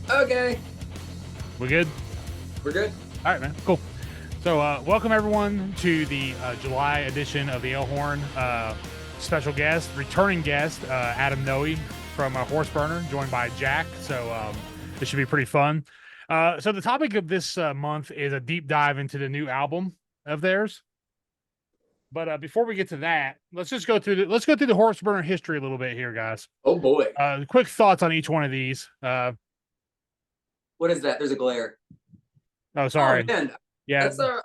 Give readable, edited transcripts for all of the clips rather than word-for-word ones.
Okay. We good? We're good. All right, man. Cool. So, welcome everyone to the July edition of the Alehorn. Special guest, returning guest, Adam Noe from Horseburner, joined by Jack. So, this should be pretty fun. So, the topic of this month is a deep dive into the new album of theirs. But before we get to that, let's just go through the Horseburner history a little bit here, guys. Oh boy. Quick thoughts on each one of these. What is that? There's a glare. Oh, sorry. Oh, man. Yeah, That's a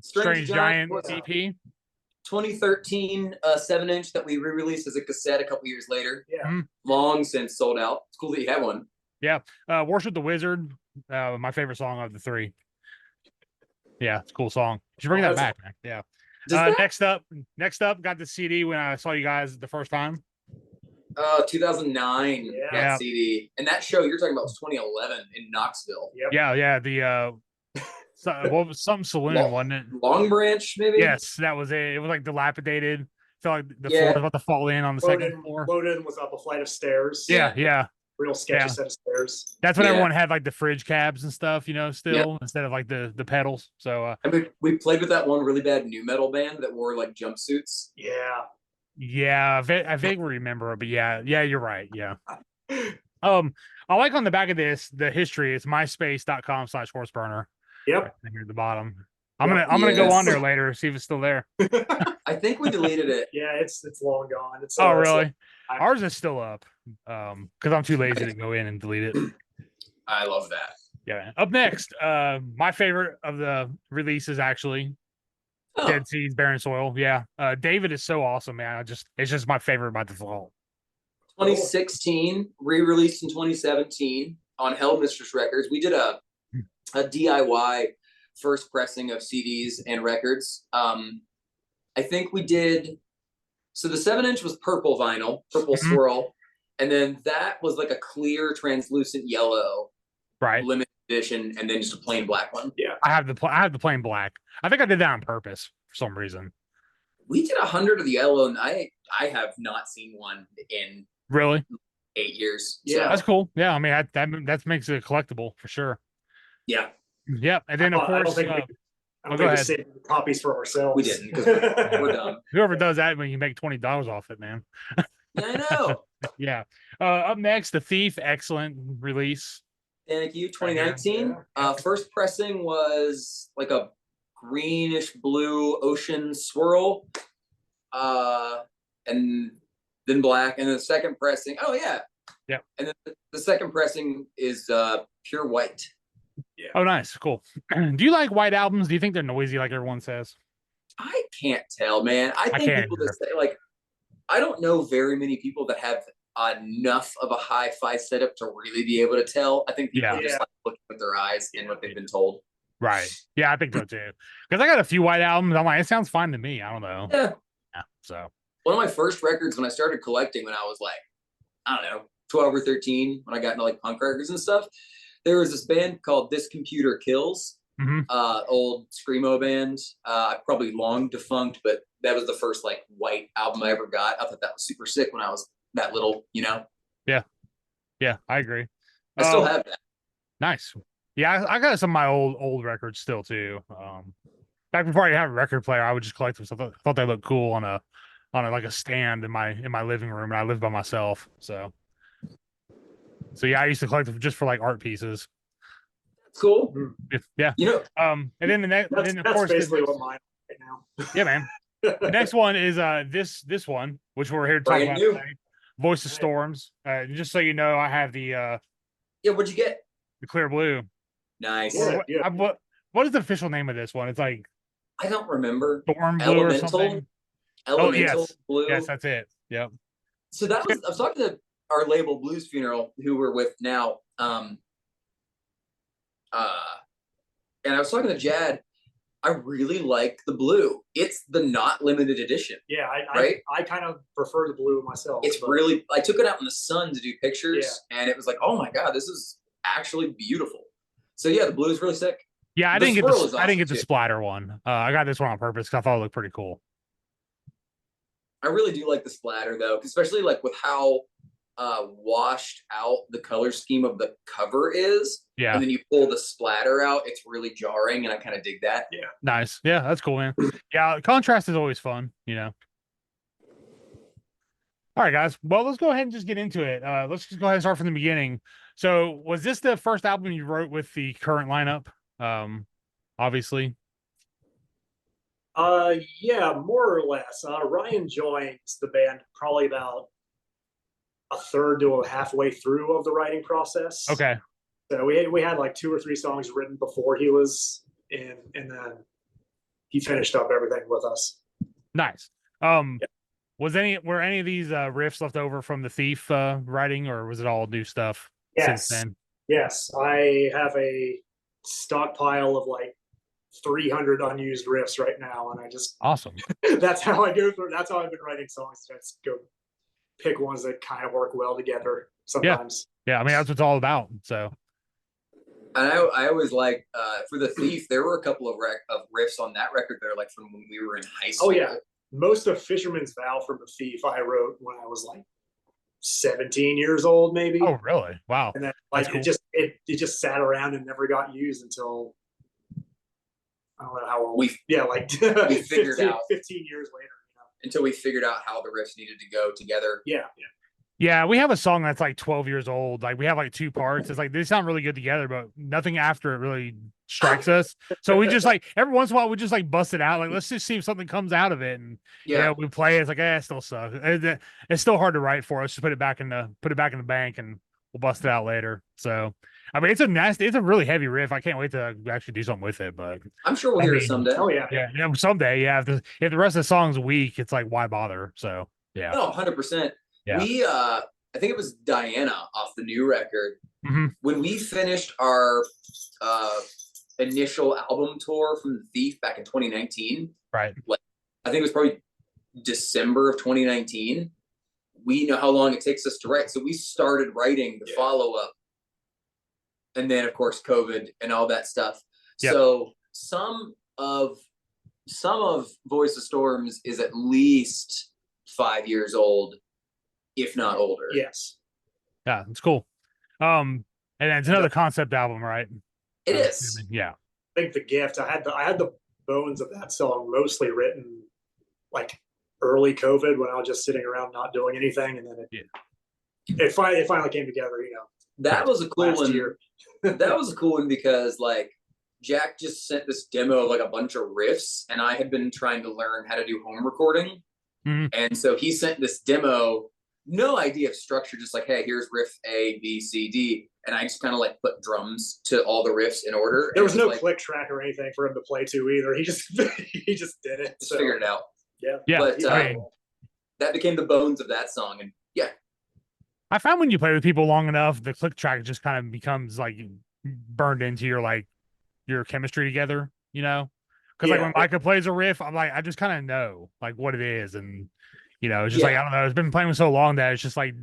Strange Giant EP. 2013 7-inch that we re-released as a cassette a couple years later. Yeah. Long since sold out. It's cool that you have one. Yeah. Worship the Wizard. My favorite song of the three. Yeah, it's a cool song. You should bring that back, man. Yeah. Next up, got the CD when I saw you guys the first time. 2009 that CD. And that show you're talking about was 2011 in Knoxville. Yep. Yeah, the what was some saloon, wasn't it? Long Branch, maybe? Yes, that was it. It was like dilapidated. Felt like the floor was about to fall in on the second floor. Loaded was up a flight of stairs. Yeah. Real sketchy set of stairs. That's when everyone had like the fridge cabs and stuff, still instead of like the pedals. So I mean, we played with that one really bad new metal band that wore like jumpsuits. Yeah, I vaguely remember it, but yeah, you're right. Yeah. I like on the back of this the history. It's myspace.com/horseburner. Yep. Right here at the bottom. I'm gonna go on there later, see if it's still there. I think we deleted it. Yeah, it's long gone. It's really? Ours is still up. Because I'm too lazy to go in and delete it. I love that. Yeah. Up next, my favorite of the releases actually. Dead Seeds, Barren Soil. Yeah. David is so awesome, man. It's just my favorite by default. 2016, re-released in 2017 on Hell Mistress Records. We did a DIY first pressing of CDs and records. I think we did. So the 7-inch was purple vinyl, purple swirl, and then that was like a clear, translucent yellow, limited edition, and then just a plain black one. Yeah, I have the plain black. I think I did that on purpose for some reason. We did 100 of the yellow, and I have not seen one in really 8 years. Yeah, so. That's cool. Yeah, I mean that makes it a collectible for sure. Yeah. Yep, and then of course. I don't think we saved copies for ourselves. We didn't because we're dumb. Whoever does that, when you make $20 off it, man. I know. Yeah. Up next, The Thief, excellent release. Thank you. 2019. First pressing was like a greenish blue ocean swirl, and then black. And then the second pressing. Oh yeah. Yeah. And then the second pressing is pure white. Yeah. Oh, nice. Cool. Do you like white albums? Do you think they're noisy like everyone says? I can't tell, man. I think people that say, like, I don't know very many people that have enough of a hi-fi setup to really be able to tell. I think people just like looking with their eyes and what they've been told. Right. Yeah, I think so too. Because I got a few white albums. I'm like, it sounds fine to me. I don't know. Yeah. So one of my first records when I started collecting when I was like, I don't know, 12 or 13, when I got into like punk records and stuff. There was this band called This Computer Kills, old screamo band, probably long defunct, but that was the first like white album I ever got. I thought that was super sick when I was that little, Yeah, I agree. I still have that. Nice. Yeah, I got some of my old records still too. Back before I had a record player, I would just collect them. So I thought they looked cool on a like a stand in my living room, and I lived by myself, so. So yeah, I used to collect them just for like art pieces. That's cool. Yeah. And then the next, that's of course, basically what mine right now. Yeah, man. The next one is this one, which we're here to talk about today. Voice of Storms. Just so you know, I have the what'd you get? The clear blue. Nice. Yeah. What is the official name of this one? It's like I don't remember. Storm Blue or something. Elemental Blue. Yes, that's it. Yep. So that was I was talking to our label Blues Funeral, who we're with now. And I was talking to Jad. I really like the blue. It's the not limited edition. Yeah, I kind of prefer the blue myself. It's really, I took it out in the sun to do pictures, and it was like, oh my God, this is actually beautiful. So yeah, the blue is really sick. Yeah, I didn't get the splatter one. I got this one on purpose because I thought it looked pretty cool. I really do like the splatter though, especially like with how washed out the color scheme of the cover is. Yeah. And then you pull the splatter out, it's really jarring, and I kind of dig that. Yeah. Nice. Yeah, that's cool, man. Yeah, contrast is always fun, you know. All right, guys. Well, let's go ahead and just get into it. Let's just go ahead and start from the beginning. So, was this the first album you wrote with the current lineup? Obviously. Yeah, more or less. Ryan joins the band probably about a third to a halfway through of the writing process. Okay. So we had like 2 or 3 songs written before he was in, and then he finished up everything with us. Nice. Yeah. Were any of these riffs left over from the Thief writing, or was it all new stuff since then? Yes, I have a stockpile of like 300 unused riffs right now, and I just Awesome. that's how I go through. That's how I've been writing songs. Just go pick ones that kind of work well together sometimes. Yeah, I mean that's what it's all about. So, and I always like for the Thief, there were a couple of riffs on that record that are like from when we were in high school. Oh yeah, most of Fisherman's Vow from the Thief I wrote when I was like 17 years old, maybe. Oh really? Wow. And then like cool. it just sat around and never got used until I don't know how old. We figured 15, out 15 years later. Until we figured out how the riffs needed to go together. Yeah, we have a song that's like 12 years old. Like we have like 2 parts. It's like they sound really good together, but nothing after it really strikes us. So we just like every once in a while we just like bust it out. Like let's just see if something comes out of it. And we play it. It's like it still sucks. It's still hard to write for us. Just put it back in the bank and we'll bust it out later. So I mean it's a really heavy riff. I can't wait to actually do something with it. But I'm sure we'll hear it someday. Oh yeah, someday. Yeah, if the rest of the song's weak, it's like why bother? So yeah. No, 100%. Yeah. We I think it was Diana off the new record. Mm-hmm. When we finished our initial album tour from the Thief back in 2019, right? Like I think it was probably December of 2019. We know how long it takes us to write, so we started writing the follow-up, and then of course COVID and all that stuff. Yep. So some of Voice of Storms is at least 5 years old, if not older. Yes. Yeah, it's cool. And it's another concept album, right? It is. Yeah. I think The Gift. I had the bones of that song mostly written like early COVID when I was just sitting around not doing anything, and then it finally came together. That was a cool one. That was a cool one because like Jack just sent this demo of like a bunch of riffs, and I had been trying to learn how to do home recording, and so he sent this demo. No idea of structure, just like, hey, here's riff A, B, C, D. And I just kind of like put drums to all the riffs in order. There was no click track or anything for him to play to either. He just did it. Just figured it out. Yeah. But that became the bones of that song. And yeah. I found when you play with people long enough, the click track just kind of becomes like burned into your chemistry together, Because like when Micah plays a riff, I'm like, I just kind of know like what it is. And it's just like, I don't know. It's been playing with so long that it's just like,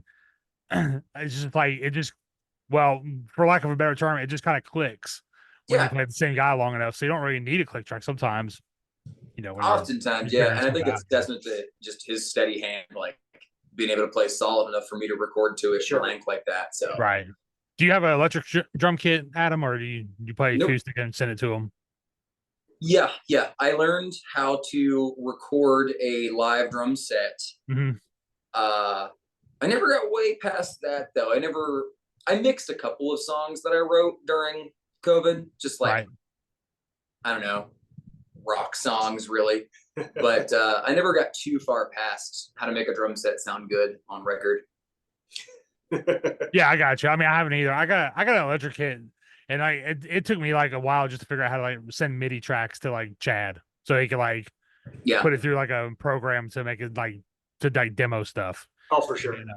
well, for lack of a better term, it just kind of clicks when you play the same guy long enough. So you don't really need a click track sometimes, Oftentimes, yeah. And I think it's testament to just his steady hand, like being able to play solid enough for me to record to it blank like that. So, right. Do you have an electric drum kit, Adam, or do you play acoustic and send it to him? Yeah. I learned how to record a live drum set. Mm-hmm. I never got way past that though. I mixed a couple of songs that I wrote during COVID, just like I don't know, rock songs really. But I never got too far past how to make a drum set sound good on record. Yeah, I got you. I mean, I haven't either. I got an electric kit. And it took me like a while just to figure out how to like send MIDI tracks to like Chad so he could like put it through like a program to make it like to like demo stuff. Oh, for sure. And,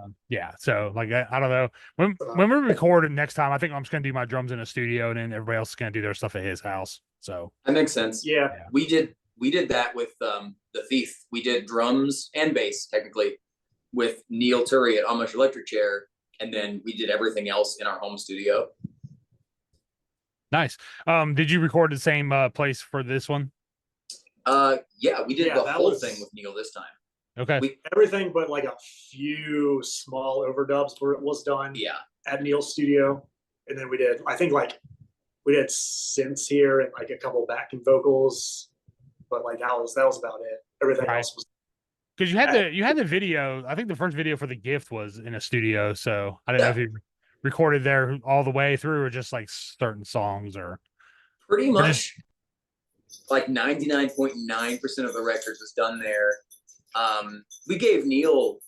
so like I don't know when we record next time, I think I'm just gonna do my drums in a studio and then everybody else is gonna do their stuff at his house. So that makes sense. Yeah. We did that with the Thief. We did drums and bass technically with Neil Turry at Amish Electric Chair, and then we did everything else in our home studio. Nice. Did you record the same place for this one? Yeah, we did the whole thing with Neil this time. Okay. Everything but like a few small overdubs where it was done Yeah. at Neil's studio. And then we did, I think like we did synths here and like a couple backing vocals, but like that was about it. Everything else was because you had the video. I think the first video for the gift was in a studio, so I didn't know if you recorded there all the way through or just like certain songs or pretty much like 99.9% of the records was done there. We gave Neil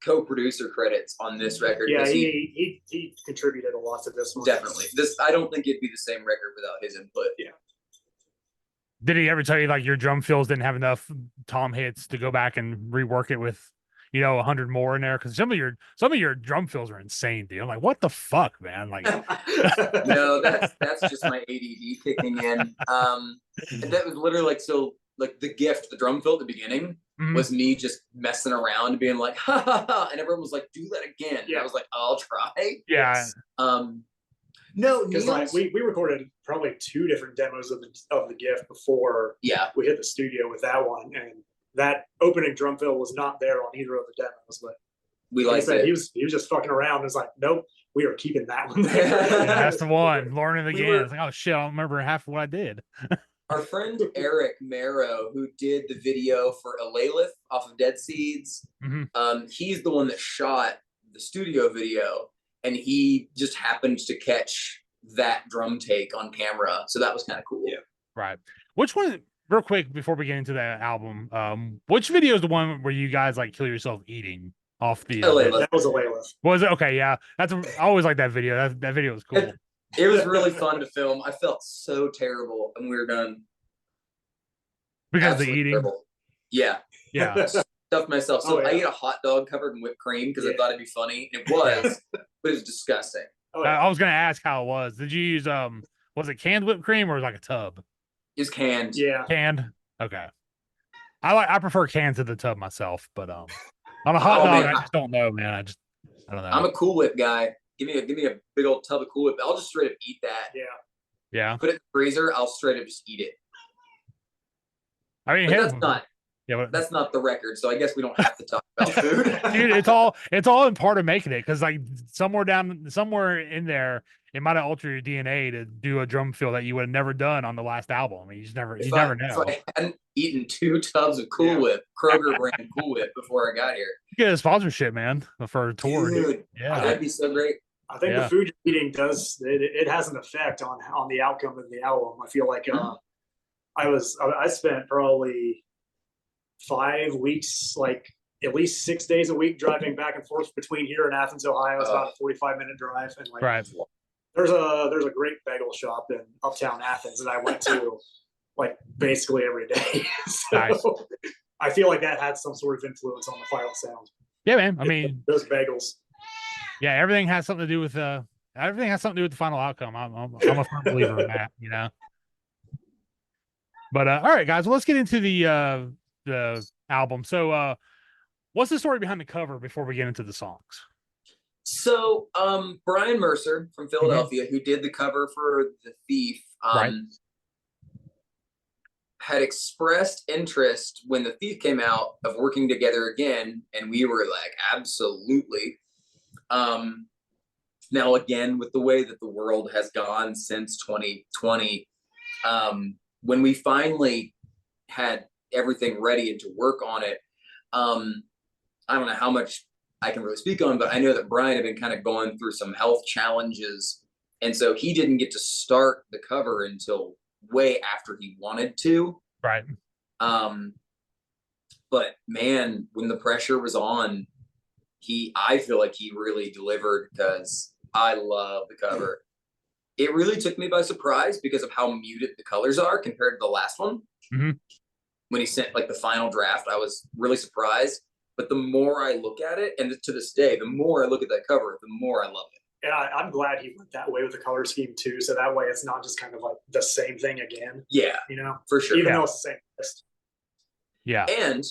co-producer credits on this record. Yeah, he contributed a lot to this one. Definitely. I don't think it'd be the same record without his input. Yeah. Did he ever tell you like your drum fills didn't have enough tom hits to go back and rework it with, 100 more in there? Because some of your drum fills are insane, dude. I'm like, what the fuck, man? Like, no, that's just my ADD kicking in. That was literally like the gift, the drum fill at the beginning was me just messing around, being like, ha ha ha, and everyone was like, do that again. Yeah. And I was like, I'll try. Yeah. No, because like we recorded probably 2 different demos of the gift before we hit the studio with that one, and that opening drum fill was not there on either of the demos. But we liked it. He was just fucking around. And was like, nope, we are keeping that one. That's the one. Learning again. It's like, oh shit, I don't remember half of what I did. Our friend Eric Marrow, who did the video for Alehorn off of Dead Seeds, he's the one that shot the studio video. And he just happened to catch that drum take on camera. So that was kind of cool. Yeah. Right. Which one, real quick, before we get into that album, which video is the one where you guys like kill yourself eating off the... that was Alehorn. Was it? Okay, yeah. I always like that video. That video was cool. It was really fun to film. I felt so terrible when we were done. Because of the eating? Terrible. Yeah. Yeah. Stuffed myself. So I ate a hot dog covered in whipped cream because I thought it'd be funny. It was, but it was disgusting. I was gonna ask how it was. Did you use was it canned whipped cream or was it like a tub? It's canned. Yeah. Canned. Okay. I prefer canned to the tub myself, but on a hot dog, I just don't know, man. I don't know. I'm a Cool Whip guy. Give me a big old tub of Cool Whip. I'll just straight up eat that. Yeah. Yeah. Put it in the freezer. I'll straight up just eat it. I mean, that's not the record, so I guess we don't have to talk about food. Dude, it's all in part of making it, because like somewhere in there, it might have altered your DNA to do a drum fill that you would have never done on the last album. I mean, you never know. If I hadn't eaten 2 tubs of Cool Whip, Kroger brand Cool Whip, before I got here. You get a sponsorship, man, for a tour. Dude, yeah, that'd be so great. I think the food you're eating it has an effect on the outcome of the album. I feel like I spent probably 5 weeks, like at least 6 days a week, driving back and forth between here and Athens, Ohio. It's about a 45-minute drive, and like there's a great bagel shop in uptown Athens that I went to like basically every day. So nice. I feel like that had some sort of influence on the final sound. Yeah, man. I mean, those bagels. Yeah, everything has something to do with the final outcome. I'm a firm believer in that, But all right, guys, well, let's get into the album. So, what's the story behind the cover before we get into the songs? So, Brian Mercer from Philadelphia, who did the cover for The Thief, had expressed interest when The Thief came out of working together again, and we were like, absolutely. Now, again, with the way that the world has gone since 2020, when we finally had everything ready and to work on it, I don't know how much I can really speak on, but I know that Brian had been kind of going through some health challenges. And so he didn't get to start the cover until way after he wanted to. Right. But man, when the pressure was on, I feel like he really delivered, because I love the cover. It really took me by surprise because of how muted the colors are compared to the last one. Mm-hmm. When he sent like the final draft, I was really surprised. But the more I look at it, and to this day, the more I look at that cover, the more I love it. Yeah, I'm glad he went that way with the color scheme too. So that way it's not just kind of like the same thing again. Yeah, for sure. Even though it's the same list. Yeah. And,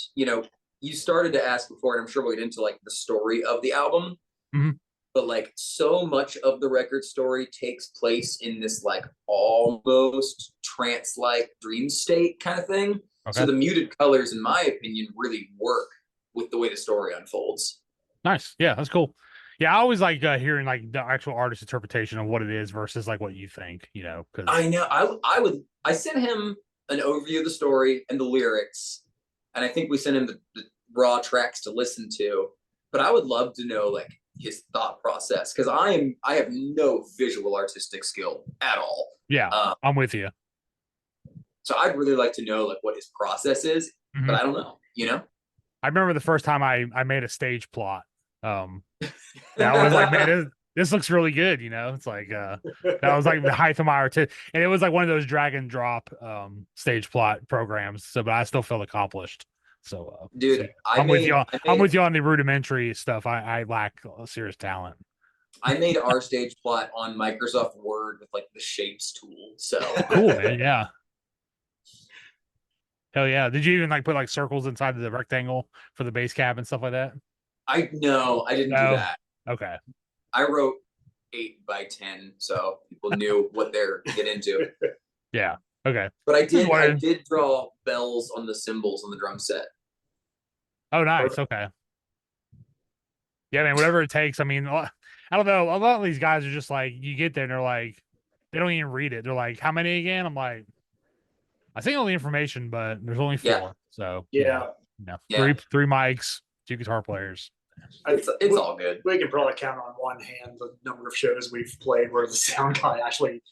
you started to ask before, and I'm sure we'll get into like the story of the album. Mm-hmm. But like so much of the record story takes place in this like almost trance-like dream state kind of thing. Okay. So the muted colors, in my opinion, really work with the way the story unfolds. Nice. Yeah, that's cool. Yeah, I always like hearing like the actual artist interpretation of what it is versus like what you think, because I know. I sent him an overview of the story and the lyrics, and I think we sent him the raw tracks to listen to. But I would love to know like his thought process, because I have no visual artistic skill at all. yeah, I'm with you. So I'd really like to know like what his process is, but I don't know. I remember the first time I made a stage plot. That was like, man, this looks really good. It's like that was like the height of my art, and it was like one of those drag and drop stage plot programs. So, but I still felt accomplished. So, dude, so I'm with you. I'm with you on the rudimentary stuff. I lack serious talent. I made our stage plot on Microsoft Word with like the shapes tool. So cool, man. Yeah. Hell yeah. Did you even like put like circles inside of the rectangle for the base cap and stuff like that? I didn't do that. Okay. I wrote 8x10, so people knew what they're getting into. Yeah. Okay. But I did draw bells on the cymbals on the drum set. Oh, nice. Okay. Yeah, man, whatever it takes. I mean, I don't know. A lot of these guys are just like, you get there and they're like, they don't even read it. They're like, how many again? I'm like, I think all the information, but there's only 4. Yeah. So yeah. Three mics, 2 guitar players. It's all good. We can probably count on one hand the number of shows we've played where the sound guy actually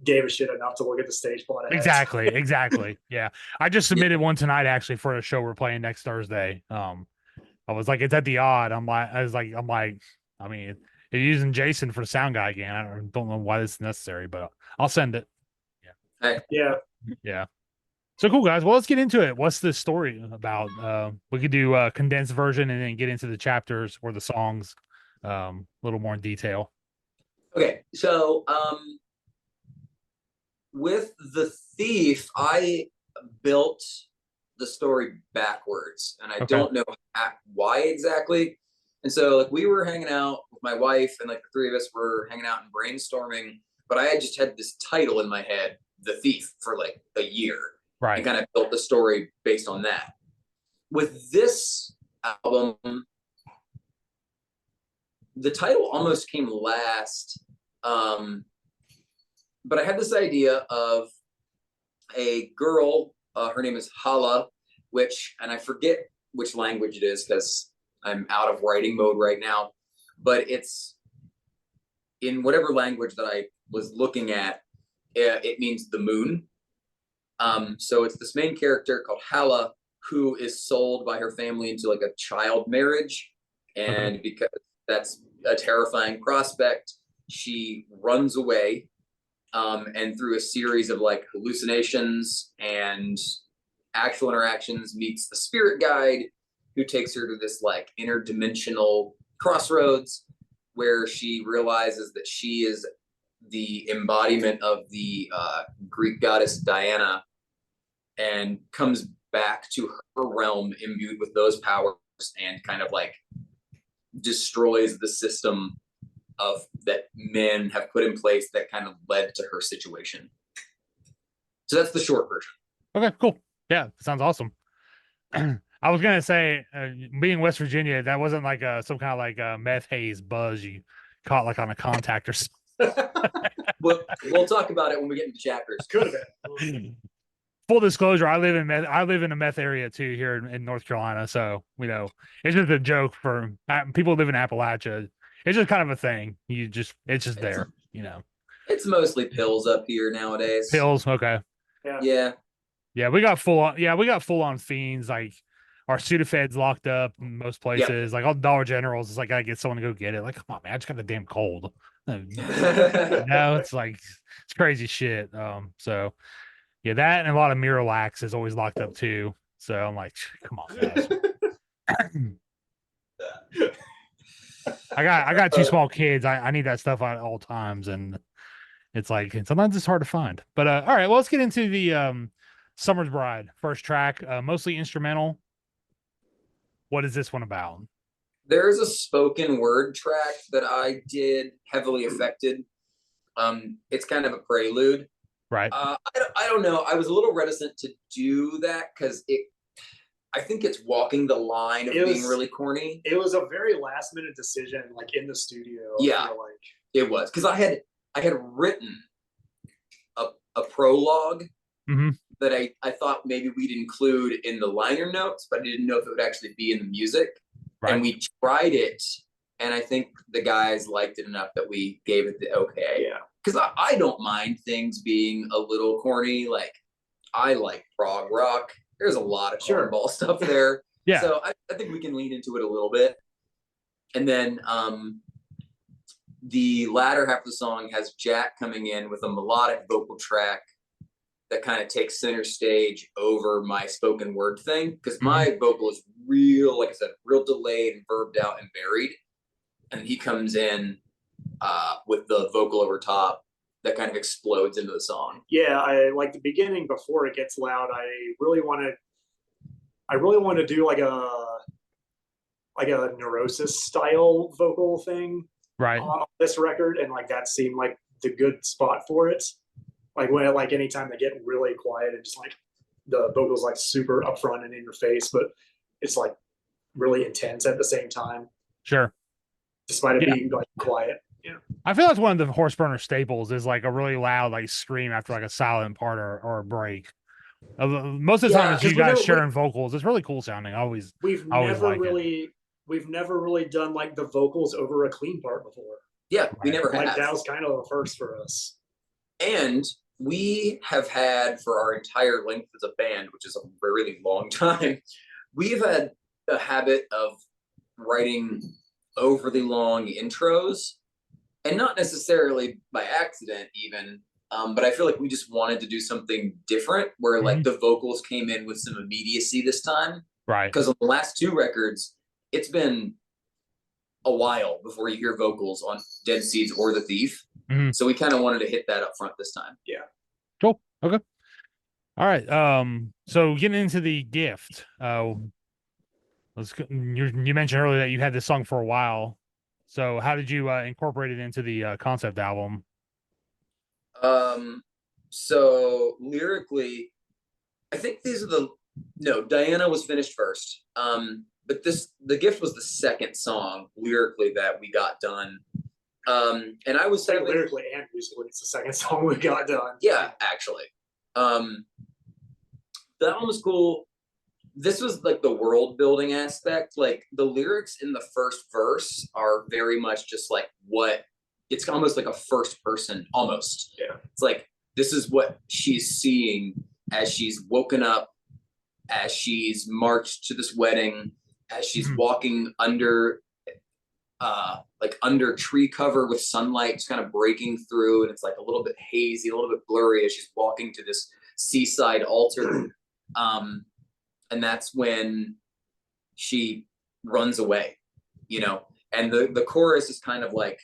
gave a shit enough to look at the stage plot. Exactly. Yeah. I just submitted one tonight actually for a show we're playing next Thursday. I was like, it's at the odd. I mean, you're using Jason for the sound guy again. I don't know why this is necessary, but I'll send it. Yeah. Yeah. Yeah. So cool, guys. Well, let's get into it. What's this story about? We could do a condensed version and then get into the chapters or the songs a little more in detail. Okay. So with the thief, I built the story backwards, and I don't know why exactly. And so like we were hanging out with my wife, and like the 3 of us were hanging out and brainstorming, but I had just had this title in my head, The Thief, for like a year. Right. And kind of built the story based on that. With this album, the title almost came last. But I had this idea of a girl, her name is Hala, and I forget which language it is because I'm out of writing mode right now, but it's in whatever language that I was looking at, it means the moon. So it's this main character called Hala, who is sold by her family into like a child marriage. And because that's a terrifying prospect, she runs away. And through a series of like hallucinations and actual interactions, meets the spirit guide, who takes her to this like interdimensional crossroads where she realizes that she is the embodiment of the Greek goddess Diana, and comes back to her realm imbued with those powers and kind of like destroys the system of that men have put in place that kind of led to her situation. So that's the short version. Okay, cool. Yeah, sounds awesome. I was gonna say, being West Virginia, that wasn't like some kind of like meth haze buzz you caught like on a contact or something. We'll talk about it when we get into chapters. Could have been. Full disclosure, I live in a meth area too here in North Carolina, so it's just a joke for people who live in Appalachia. It's just kind of a thing. It's just there. It's mostly pills up here nowadays. Pills, okay. Yeah. We got full on fiends. Like our Sudafed's locked up in most places. Like all Dollar Generals, it's like I gotta get someone to go get it. Like, come on, man, I just got the damn cold. It's like it's crazy shit. So yeah, that and a lot of Miralax is always locked up too. So I'm like, come on, guys. I got 2 small kids. I need that stuff at all times, and it's like sometimes it's hard to find. But all right, well, let's get into the Summer's Bride first track, mostly instrumental. What is this one about? There's a spoken word track that I did heavily affected. It's kind of a prelude. Right. I don't know. I was a little reticent to do that because I think it's walking the line of being really corny. It was a very last minute decision, like in the studio. Yeah, I feel like it was, because I had written a prologue that I thought maybe we'd include in the liner notes, but I didn't know if it would actually be in the music. Right. And we tried it, and I think the guys liked it enough that we gave it the okay. Yeah. Because I don't mind things being a little corny. Like, I like prog rock. There's a lot of cornball stuff there. Yeah. So I think we can lean into it a little bit. And then the latter half of the song has Jack coming in with a melodic vocal track that kind of takes center stage over my spoken word thing. Because my vocal is real, like I said, real delayed and verbed out and buried. And he comes in with the vocal over top that kind of explodes into the song. Yeah, I like the beginning before it gets loud. I really want to do like a Neurosis style vocal thing on this record, and like that seemed like the good spot for it. Like when anytime they get really quiet and just like the vocals like super upfront and in your face, but it's like really intense at the same time. Sure. Despite it being like quiet. Yeah. I feel that's one of the Horseburner staples is like a really loud like scream after like a silent part or a break. Most of the time it's you guys sharing vocals. It's really cool sounding. We've never really done like the vocals over a clean part before. Yeah, we never have. Like that was kind of a first for us. And we have had, for our entire length as a band, which is a really long time, we've had a habit of writing overly long intros, and not necessarily by accident even, but I feel like we just wanted to do something different where like the vocals came in with some immediacy this time. Right. Because on the last two records, it's been a while before you hear vocals on Dead Seeds or The Thief. So we kind of wanted to hit that up front this time. Yeah. Cool. Okay. All right. So getting into the gift, you mentioned earlier that you had this song for a while. So how did you incorporate it into the concept album? So lyrically, I think Diana was finished first. But the gift was the second song lyrically that we got done. And I was saying lyrically and musically, it's the second song we got done. Yeah, actually. The album was cool. This was like the world building aspect. Like the lyrics in the first verse are very much just like it's almost like a first person almost. Yeah. It's like, this is what she's seeing as she's woken up, as she's marched to this wedding, as she's walking under tree cover with sunlight just kind of breaking through, and it's like a little bit hazy, a little bit blurry as she's walking to this seaside altar. And that's when she runs away, and the chorus is kind of like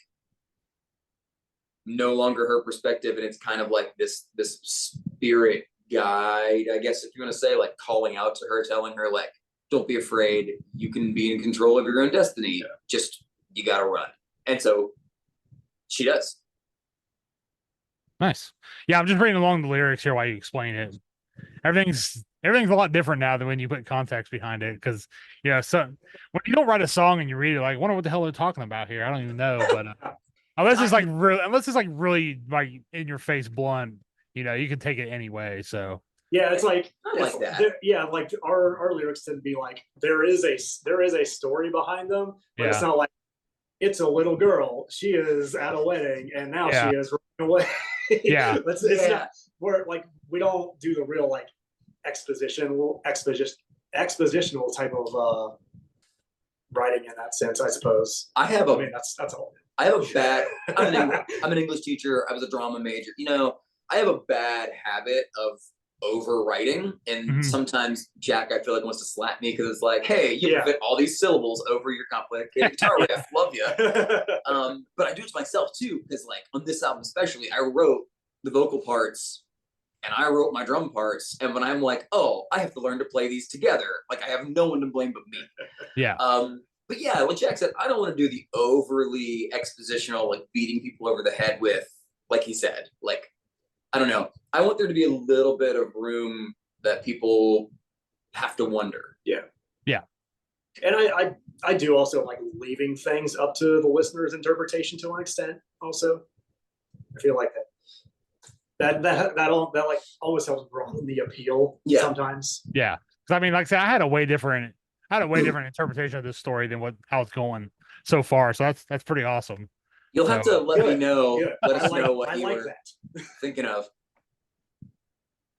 no longer her perspective, and it's kind of like this spirit guide, I guess, if you want to say, like calling out to her, telling her like, don't be afraid, you can be in control of your own destiny. Just, you gotta run. And so she does. Nice. Yeah, I'm just reading along the lyrics here while you explain it. Everything's a lot different now than when you put context behind it, because so when you don't write a song and you read it, like, wonder what the hell they're talking about here. I don't even know, but unless it's like really like in your face blunt, you can take it anyway. So yeah, it's like that. Yeah, like our lyrics tend to be like there is a story behind them, but it's not like it's a little girl, she is at a wedding and now she is running away. Yeah, it's not. We don't do the real like expositional type of writing in that sense, I suppose. That's all. I have a bad. I'm an English teacher. I was a drama major. I have a bad habit of overwriting, and sometimes Jack, I feel like, wants to slap me because it's like, hey, you can fit all these syllables over your complicated guitar riff. Love you. But I do it to myself too, because like on this album especially, I wrote the vocal parts and I wrote my drum parts, and when I'm like, oh, I have to learn to play these together, like I have no one to blame but me. Yeah. But yeah, like Jack said, I don't want to do the overly expositional, like beating people over the head with, like he said, like, I don't know. I want there to be a little bit of room that people have to wonder, Yeah. Yeah. And I do also like leaving things up to the listener's interpretation to an extent. Also, I feel like that like always helps broaden the appeal. Yeah. Sometimes. Yeah. Because I mean, like I said, I had a way different interpretation of this story than how it's going so far. So that's pretty awesome. You'll have to let me know. Good. Let us know I what you like were that. thinking of.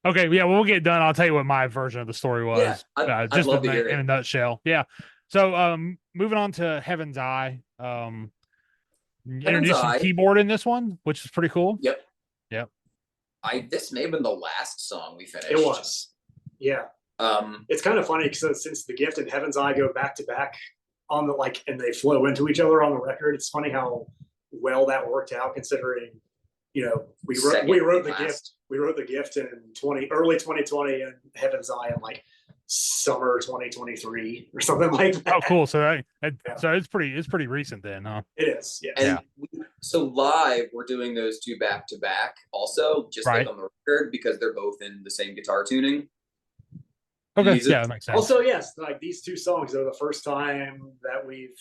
Okay, yeah, when we'll get done, I'll tell you what my version of the story was. Yeah, I'd just love to hear it. in a nutshell. Yeah. So, moving on to Heaven's Eye. Introduced some Eye. keyboard in this one, which is pretty cool. Yep. Yep. This may have been the last song we finished. It was. Yeah. It's kind of funny because since The Gift and Heaven's Eye go back to back on the and they flow into each other on the record. It's funny how well that worked out considering, we wrote The Gift. We wrote The Gift in early 2020 and Heaven's Eye in like summer 2023 or something like that. Oh, cool. So so it's pretty recent then, huh? It is. Yeah. And so live, we're doing those two back to back also, just like on the record, because they're both in the same guitar tuning. Okay. Yeah, that makes sense. Also, yes, like these two songs are the first time that we've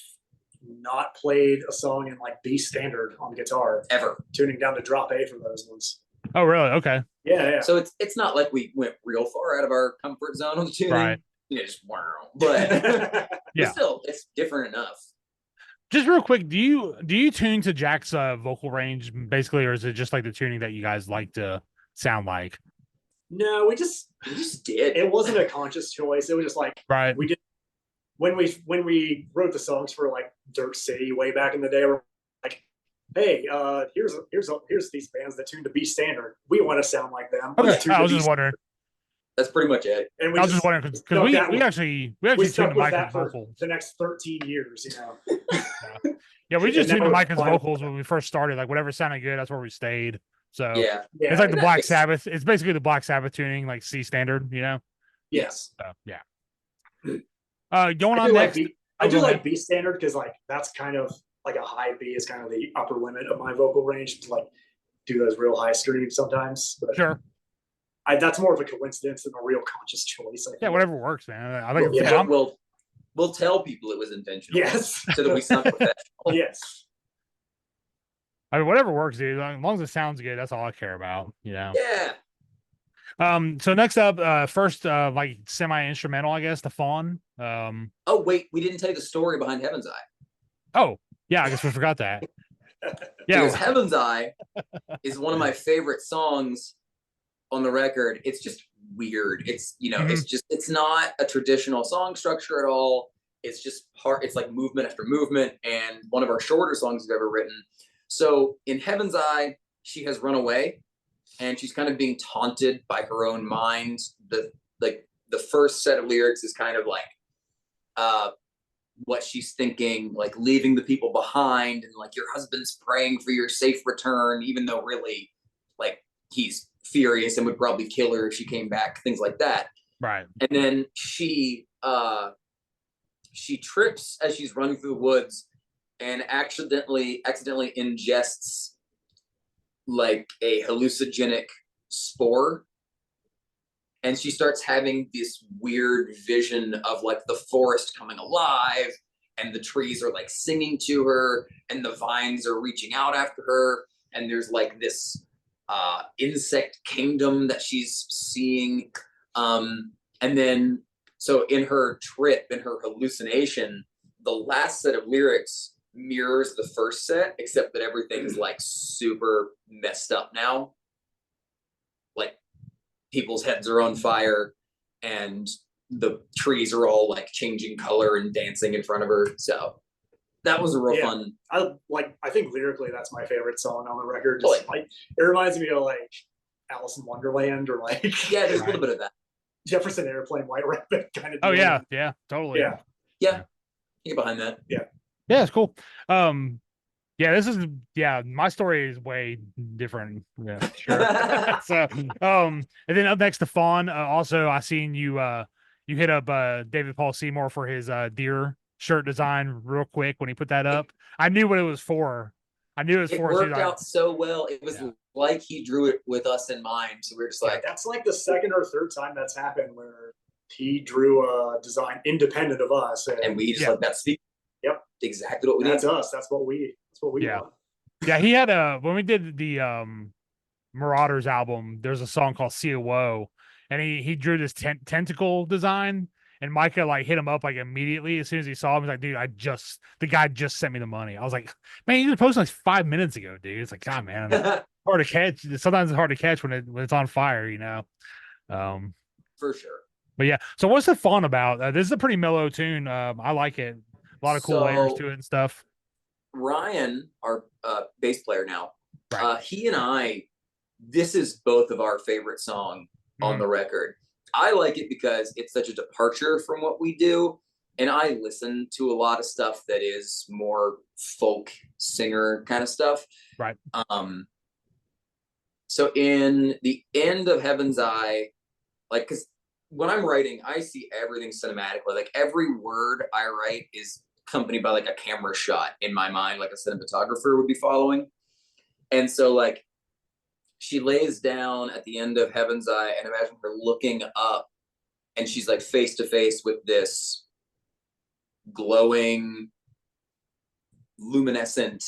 not played a song in like B standard on guitar ever, tuning down to drop A for those ones. Oh, really? Okay. Yeah. So it's not like we went real far out of our comfort zone on the tuning. Right. Just but yeah, but still, it's different enough. Just real quick, do you tune to Jack's vocal range basically, or is it just like the tuning that you guys like to sound like? No, we just did. It wasn't a conscious choice. It was just like we did when we wrote the songs for like Dirt City way back in the day. We're like, hey, here's these bands that tune to B standard. We want to sound like them. Okay, I was just wondering. That's pretty much it. And I was just wondering because we actually tuned to Micah's vocals the next 13 years, Yeah, we just tuned to Micah's vocals when we first started. Like whatever sounded good, that's where we stayed. So yeah, it's like the Black Sabbath. It's basically the Black Sabbath tuning, like C standard. Yes. So, yeah. Going on next. I do like B standard because like that's kind of like a high B is kind of the upper limit of my vocal range to like do those real high streams sometimes. But sure. That's more of a coincidence than a real conscious choice. Yeah, whatever works, man. I think we'll tell people it was intentional. Yes. So that we sound professional. Yes. I mean, whatever works, dude. As long as it sounds good, that's all I care about. Yeah. So next up, first, like semi-instrumental, I guess, the Fawn. Oh wait, we didn't tell you the story behind Heaven's Eye. Oh, yeah, I guess we forgot that. Yeah, because Heaven's Eye is one of my favorite songs on the record. It's just weird. It's it's not a traditional song structure at all. It's just it's like movement after movement, and one of our shorter songs we've ever written. So in Heaven's Eye, she has run away, and she's kind of being taunted by her own mind. The first set of lyrics is kind of like what she's thinking, like leaving the people behind, and like your husband's praying for your safe return, even though really, like, he's furious and would probably kill her if she came back, things like that. Right. And then she trips as she's running through the woods and accidentally ingests like a hallucinogenic spore, and she starts having this weird vision of like the forest coming alive, and the trees are like singing to her, and the vines are reaching out after her, and there's like this insect kingdom that she's seeing, and then so in her hallucination, the last set of lyrics mirrors the first set, except that everything's like super messed up now. Like people's heads are on fire and the trees are all like changing color and dancing in front of her. So that was a real fun. I think lyrically that's my favorite song on the record. Just like it reminds me of like Alice in Wonderland or like there's a little bit of that. Jefferson Airplane, White Rabbit kind of deal. Oh yeah, totally. Yeah. Get behind that. Yeah, it's cool. My story is way different. Yeah, sure. So, and then up next to Fawn. Also, I seen you hit up David Paul Seymour for his deer shirt design real quick when he put that up. I knew what it was for. It worked out so well. It was like he drew it with us in mind. So we were just like, that's like the second or third time that's happened where he drew a design independent of us, And we just Yeah. let that speak. Yep. Exactly what we that's need. us. That's what we Yeah. want. Yeah, he had when we did the Marauders album, there's a song called Sea of Woe, and he drew this tentacle design, and Micah like hit him up like immediately as soon as he saw him. He's like, dude, the guy just sent me the money. I was like, man, you just posted like 5 minutes ago, dude. It's like, God, man, hard to catch. Sometimes it's hard to catch when it's on fire, you know. For sure. But yeah, so what's the fun about? This is a pretty mellow tune. I like it. A lot of cool layers to it and stuff. Ryan, our bass player now, Right. he and I, this is both of our favorite song on the record. I like it because it's such a departure from what we do. And I listen to a lot of stuff that is more folk singer kind of stuff. Right. So in the end of Heaven's Eye, like, because when I'm writing, I see everything cinematically. Like every word I write is accompanied by like a camera shot in my mind, like a cinematographer would be following. And so like she lays down at the end of Heaven's Eye, and imagine her looking up, and she's like face to face with this glowing, luminescent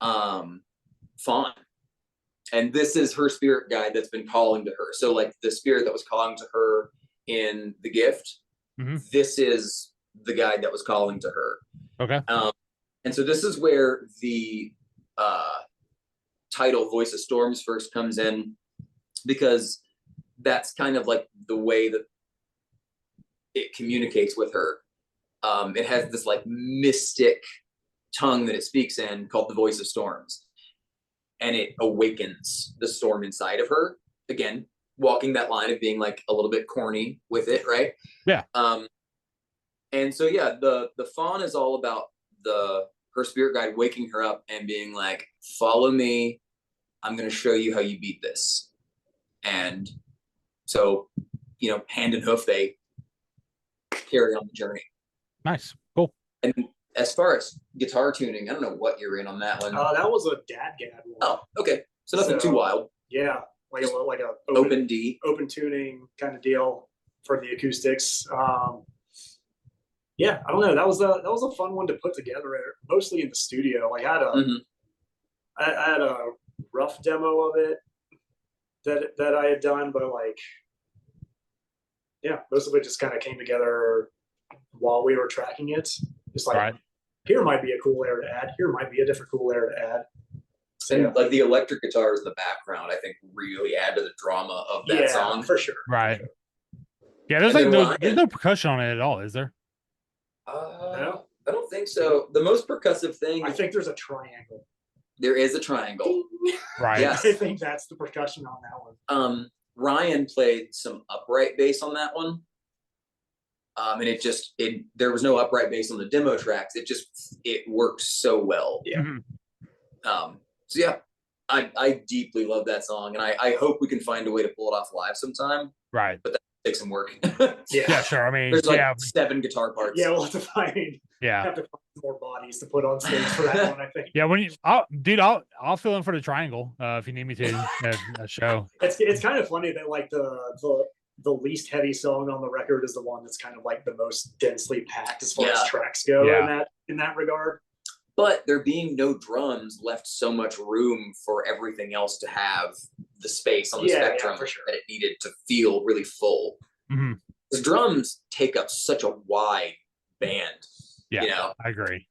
fawn. And this is her spirit guide that's been calling to her. So like the spirit that was calling to her in The Gift, this is the guide that was calling to her. Okay. And so this is where the title Voice of Storms first comes in, because that's kind of like the way that it communicates with her. It has this like mystic tongue that it speaks in called the Voice of Storms, and it awakens the storm inside of her. Again, walking that line of being like a little bit corny with it, right? Yeah. And so yeah, the fawn is all about her spirit guide waking her up and being like, follow me, I'm going to show you how you beat this. And so, you know, hand and hoof, they carry on the journey. Nice. Cool. And as far as guitar tuning, I don't know what you're in on that one. That was a Dadgad one. Oh, okay. So nothing too wild. Yeah, like a Open D. Open tuning kind of deal for the acoustics. Yeah, I don't know. That was a fun one to put together, mostly in the studio. Like I had a rough demo of it that I had done, but like, yeah, most of it just kind of came together while we were tracking it. Just like, here might be a cool layer to add. Here might be a different cool layer to add. So, and like the electric guitars in the background, I think really add to the drama of that song. For sure. Right. Yeah, there's no percussion on it at all, is there? No, I don't think so. The most percussive thing, I think there's a triangle. There is a triangle. Right. Yes. I think that's the percussion on that one. Ryan played some upright bass on that one. And there was no upright bass on the demo tracks. It worked so well. Yeah. So yeah, I deeply love that song, and I hope we can find a way to pull it off live sometime. Right. But that takes some work. Yeah, sure. I mean, there's like 7 guitar parts. Yeah, we'll have to find. Yeah. Have to find more bodies to put on stage for that one, I think. Yeah, I'll fill in for the triangle if you need me to at a show. It's kind of funny that like the least heavy song on the record is the one that's kind of like the most densely packed as far as tracks go in that regard. But there being no drums left so much room for everything else to have the space on the spectrum for sure. that it needed to feel really full. The drums take up such a wide band. Yeah, you know? I agree.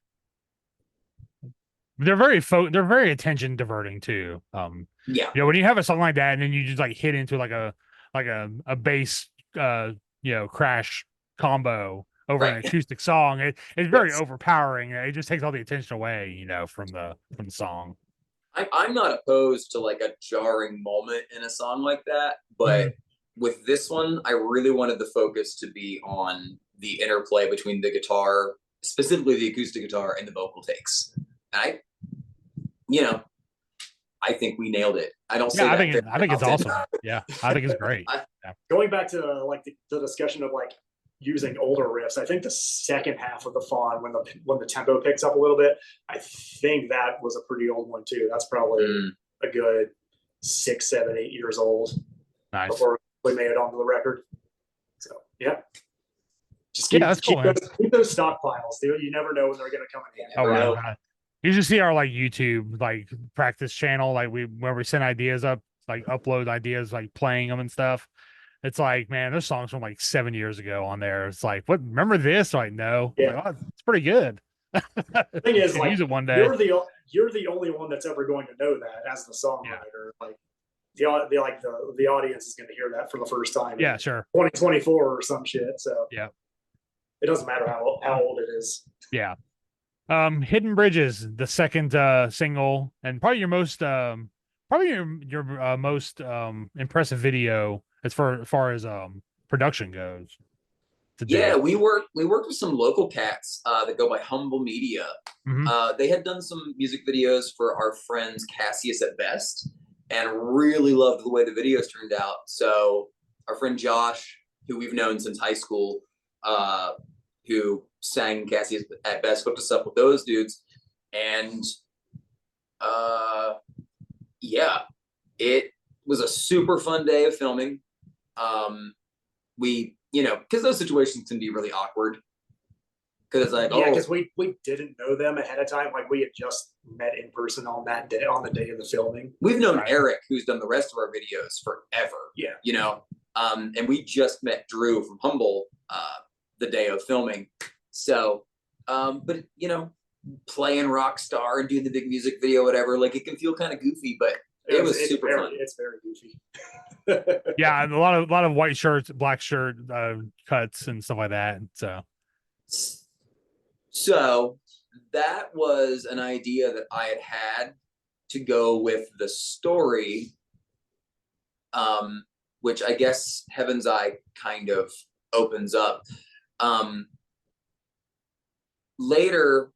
They're very attention diverting too. You know, when you have a song like that and then you just like hit into like a bass crash combo over an acoustic song, it's very overpowering. It just takes all the attention away, you know, from the song. I'm not opposed to like a jarring moment in a song like that, but with this one, I really wanted the focus to be on the interplay between the guitar, specifically the acoustic guitar, and the vocal takes. And I think we nailed it. I don't say I that. think it's awesome. Yeah, I think it's great. Going back to like the discussion of like using older riffs, I think the second half of the Fawn, when the tempo picks up a little bit, I think that was a pretty old one too. That's probably a good 6, 7, 8 years old. Nice. Before we made it onto the record. So Yeah. Just Yeah, that's cool, man. keep those stockpiles. You never know when they're going to come in handy. Oh, Never right. know. You should see our like YouTube like practice channel, like where we send ideas up, like upload ideas, like playing them and stuff. It's like, man, there's songs from like 7 years ago on there. It's like, what? Remember this? Like, no. Yeah. Like, oh, it's pretty good. The thing is, Could like, use it one day. you're the only one that's ever going to know that as the songwriter. Like the audience is going to hear that for the first time. Yeah, in sure. 2024 or some shit. So Yeah. It doesn't matter how old it is. Yeah. Hidden Bridges, the second single, and probably your most most impressive video as far as production goes. Yeah, we worked with some local cats that go by Humble Media. Mhm. They had done some music videos for our friends Cassius at Best, and really loved the way the videos turned out. So our friend Josh, who we've known since high school, who sang Cassius at Best, hooked us up with those dudes, and yeah, it was a super fun day of filming. We, because those situations can be really awkward. Because it's like, because we didn't know them ahead of time. Like we had just met in person on that day, on the day of the filming. We've known Eric, who's done the rest of our videos forever. Yeah. And we just met Drew from Humble the day of filming. So, but playing rock star and doing the big music video, whatever, like it can feel kind of goofy, but it was super fun. It's very goofy. Yeah, and a lot of white shirts, black shirt cuts and stuff like that. So that was an idea that I had to go with the story, which I guess Heaven's Eye kind of opens up. Later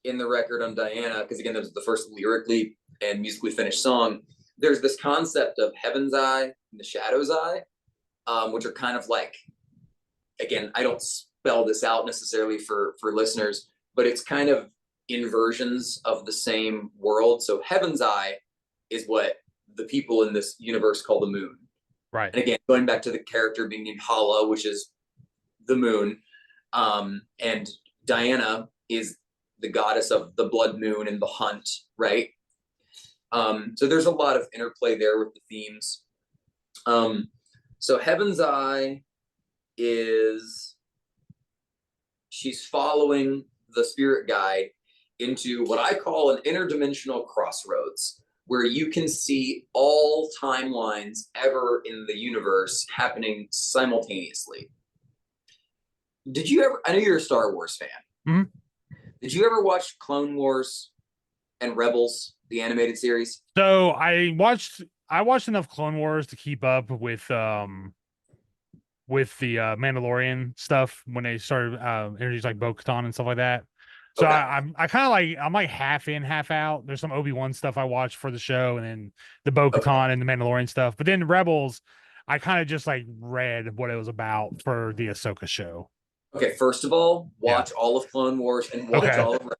in the record on Diana, because again, that was the first lyrically and musically finished song, there's this concept of Heaven's Eye and the Shadow's Eye, which are kind of like, again, I don't spell this out necessarily for listeners, but it's kind of inversions of the same world. So Heaven's Eye is what the people in this universe call the moon. Right. And again, going back to the character being named Hala, which is the moon, and Diana is the goddess of the blood moon and the hunt, right? So there's a lot of interplay there with the themes. So Heaven's Eye is, she's following the spirit guide into what I call an interdimensional crossroads, where you can see all timelines ever in the universe happening simultaneously. Did you ever, I know you're a Star Wars fan. Mm-hmm. Did you ever watch Clone Wars and Rebels, the animated series? So I watched enough Clone Wars to keep up with the Mandalorian stuff when they started introducing like Bo-Katan and stuff like that. So Okay. I kind of like, I'm like half in, half out. There's some Obi-Wan stuff I watched for the show, and then the Bo-Katan and the Mandalorian stuff. But then Rebels, I kind of just like read what it was about for the Ahsoka show. Okay, first of all, watch all of Clone Wars and watch all of Rebels.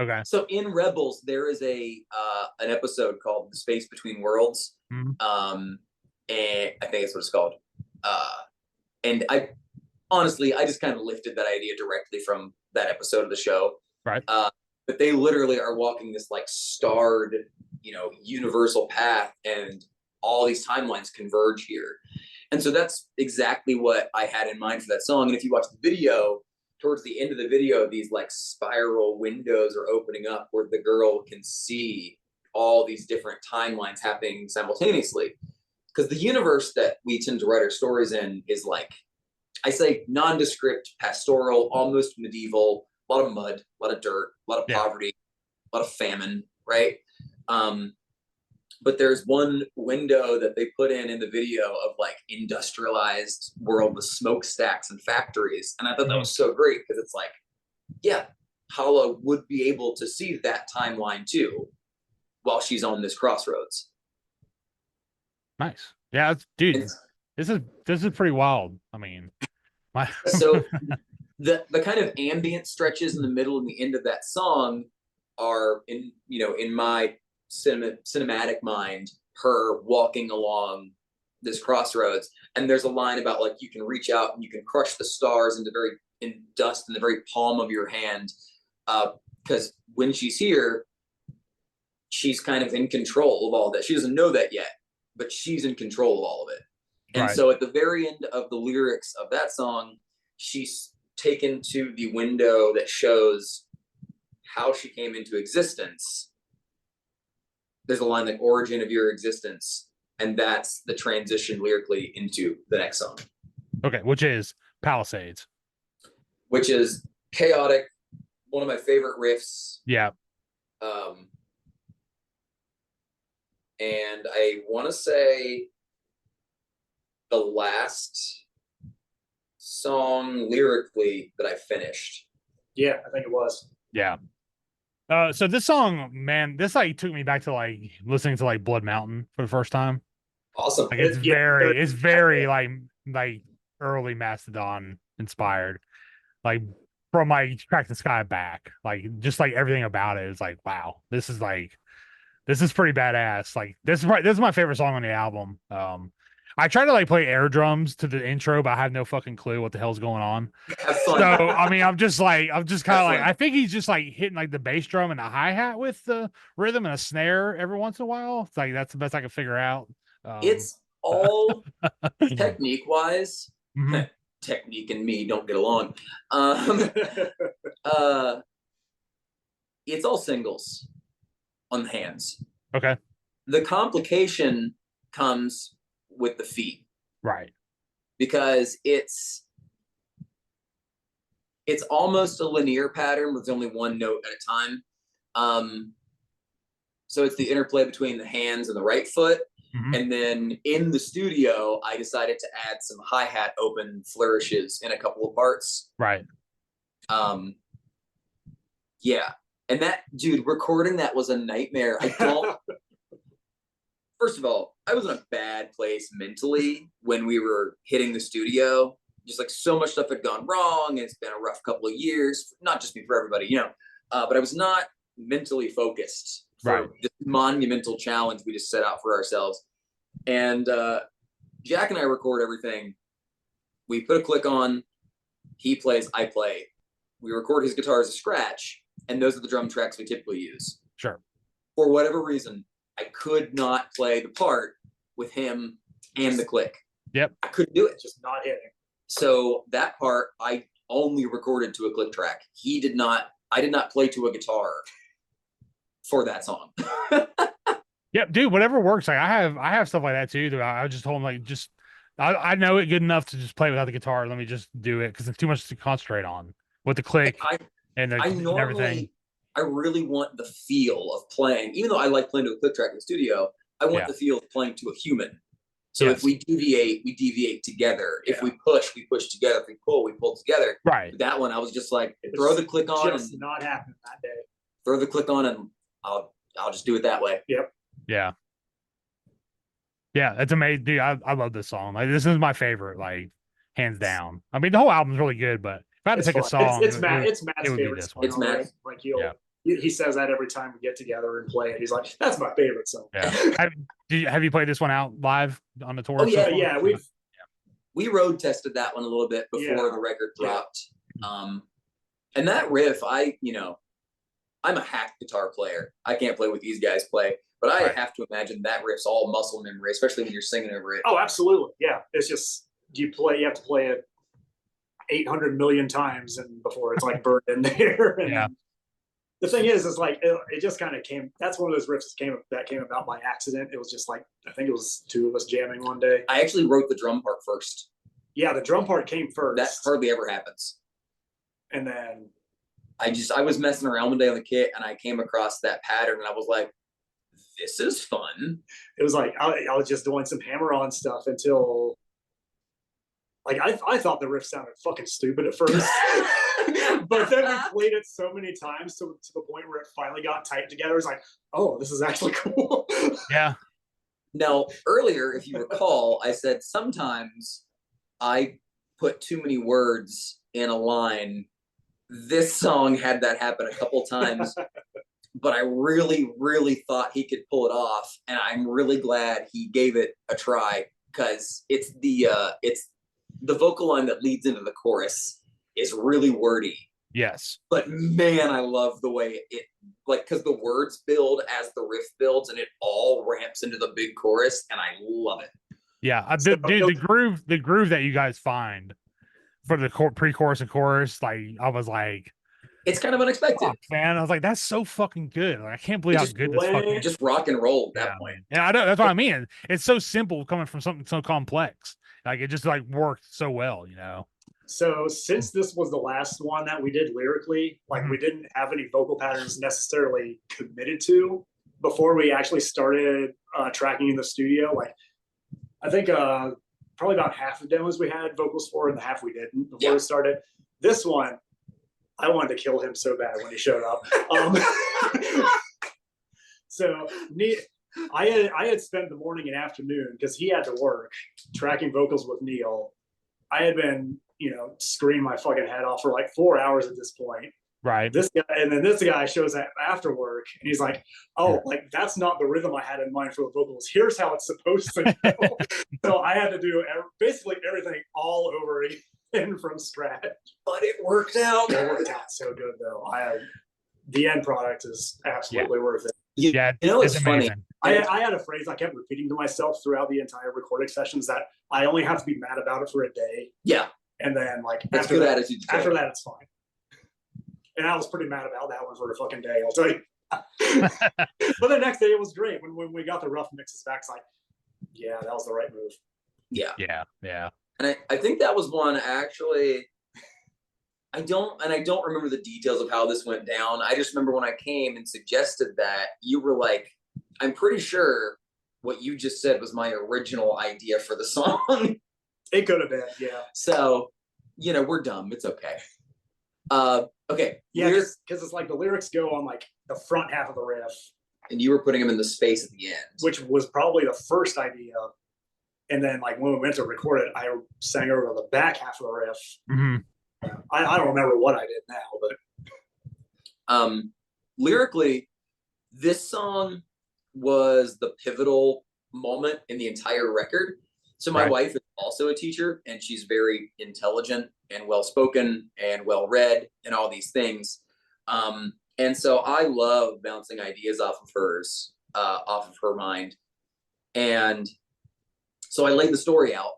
Okay. So in Rebels, there is an episode called "The Space Between Worlds," and I think that's what it's called. And I honestly, I just kind of lifted that idea directly from that episode of the show. Right. But they literally are walking this like starred, universal path, and all these timelines converge here. And so that's exactly what I had in mind for that song. And if you watch the video, towards the end of the video, these like spiral windows are opening up where the girl can see all these different timelines happening simultaneously. Because the universe that we tend to write our stories in is like, I say nondescript, pastoral, almost medieval, a lot of mud, a lot of dirt, a lot of poverty, a lot of famine, right? But there's one window that they put in the video of like industrialized world with smokestacks and factories. And I thought that was so great because it's like, yeah, Hala would be able to see that timeline too while she's on this crossroads. Nice. Yeah, dude, this is pretty wild. I mean, so the kind of ambient stretches in the middle and the end of that song are in my cinematic mind, her walking along this crossroads, and there's a line about like you can reach out and you can crush the stars in dust in the very palm of your hand, because when she's here, she's kind of in control of all that. She doesn't know that yet, but she's in control of all of it. And so at the very end of the lyrics of that song, she's taken to the window that shows how she came into existence. There's a line like origin of your existence, and that's the transition lyrically into the next song. Okay, which is Palisades. Which is chaotic, one of my favorite riffs. Yeah. And I want to say the last song lyrically that I finished. Yeah, I think it was. Yeah. So this song, man, this like took me back to like listening to like Blood Mountain for the first time. Awesome. Like it's very like early Mastodon inspired. Like from like Crack the Sky back. Like just like everything about it is like, wow, this is pretty badass. Like this is my favorite song on the album. I try to like play air drums to the intro, but I have no fucking clue what the hell's going on. So I mean, I'm just kind of like, I think he's just like hitting like the bass drum and the hi-hat with the rhythm and a snare every once in a while. It's like that's the best I can figure out. It's all technique wise. Mm-hmm. Technique and me don't get along. It's all singles on the hands. Okay. The complication comes with the feet. Right. Because it's almost a linear pattern with only one note at a time. So it's the interplay between the hands and the right foot. Mm-hmm. And then in the studio, I decided to add some hi-hat open flourishes in a couple of parts. Right. Yeah. And that, dude, recording that was a nightmare. First of all, I was in a bad place mentally when we were hitting the studio. Just like so much stuff had gone wrong. And it's been a rough couple of years, not just me, for everybody, you know. But I was not mentally focused for this monumental challenge we just set out for ourselves. And Jack and I record everything. We put a click on, he plays, I play. We record his guitar as a scratch, and those are the drum tracks we typically use. Sure. For whatever reason, I could not play the part with him and the click. Yep. I couldn't do it. Just not hitting. So that part I only recorded to a click track. I did not play to a guitar for that song. Yep, dude, whatever works. Like I have stuff like that too. That I just told him like I know it good enough to just play without the guitar. Let me just do it because it's too much to concentrate on with the click and everything. I really want the feel of playing, even though I like playing to a click track in the studio. I want the feel of playing to a human. So if we deviate, we deviate together. If we push together. If we pull together. Right. That one, I was just like, throw the click on. Just not happening that day. Throw the click on, and I'll just do it that way. Yep. Yeah. Yeah, it's amazing. Dude, I love this song. Like this is my favorite, like hands down. I mean, the whole album's really good, but if I had to pick a song, it's Matt's favorite song. It's Matt. Like he says that every time we get together and play it. He's like, "That's my favorite song." Yeah. Have you played this one out live on the tour? Oh yeah. We road tested that one a little bit before the record dropped. And that riff, I'm a hack guitar player. I can't play what these guys play, but I have to imagine that riff's all muscle memory, especially when you're singing over it. Oh, absolutely. Yeah. It's just, you have to play it 800 million times and before it's like burned in there. And the thing is like, it just kind of came, that's one of those riffs that came about by accident. It was just like, I think it was two of us jamming one day. I actually wrote the drum part first. Yeah. The drum part came first. That hardly ever happens. And then I was messing around one day on the kit and I came across that pattern and I was like, this is fun. It was like, I was just doing some hammer-on stuff until, like, I thought the riff sounded fucking stupid at first. But then we played it so many times to the point where it finally got tight together. It was like, oh, this is actually cool. Yeah. Now, earlier, if you recall, I said sometimes I put too many words in a line. This song had that happen a couple times, but I really, really thought he could pull it off. And I'm really glad he gave it a try because it's the vocal line that leads into the chorus is really wordy. Yes. But man, I love the way it, like, because the words build as the riff builds and it all ramps into the big chorus, and I love it. Yeah, dude, the groove that you guys find for the pre-chorus and chorus, like I was like, it's kind of unexpected, fuck, man. I was like, that's so fucking good. Like, I can't believe how good this fucking just rock and roll at that point. Yeah, I know, that's what I mean. It's so simple coming from something so complex. Like it just like worked so well, you know. So since this was the last one that we did lyrically, like we didn't have any vocal patterns necessarily committed to before we actually started tracking in the studio. Like I think probably about half the demos we had vocals for and the half we didn't before we started. This one, I wanted to kill him so bad when he showed up. So I had spent the morning and afternoon, because he had to work, tracking vocals with Neil. I had been, screaming my fucking head off for like 4 hours at this point. Right. This guy shows up after work and he's like, "Oh, like that's not the rhythm I had in mind for the vocals. Here's how it's supposed to go." So I had to do basically everything all over again from scratch. But it worked out. It worked out so good though. The end product is absolutely worth it. It's funny. I had a phrase I kept repeating to myself throughout the entire recording sessions that I only have to be mad about it for a day. Yeah. And then like that's after good that, attitude. After that, it's fine. And I was pretty mad about that one for a fucking day, I'll tell you. But the next day it was great. When we got the rough mixes back, it's like, yeah, that was the right move. Yeah. Yeah. And I think that was one actually. I don't remember the details of how this went down. I just remember when I came and suggested that, you were like, I'm pretty sure what you just said was my original idea for the song. It could have been, yeah. So, we're dumb. It's okay. Okay. Yeah, because it's like the lyrics go on like the front half of the riff. And you were putting them in the space at the end. Which was probably the first idea. And then like when we went to record it, I sang over the back half of the riff. Mm-hmm. I don't remember what I did now, but lyrically, this song was the pivotal moment in the entire record. So my wife is also a teacher, and she's very intelligent and well-spoken and well-read and all these things. And so I love bouncing ideas off of her mind. And so I laid the story out,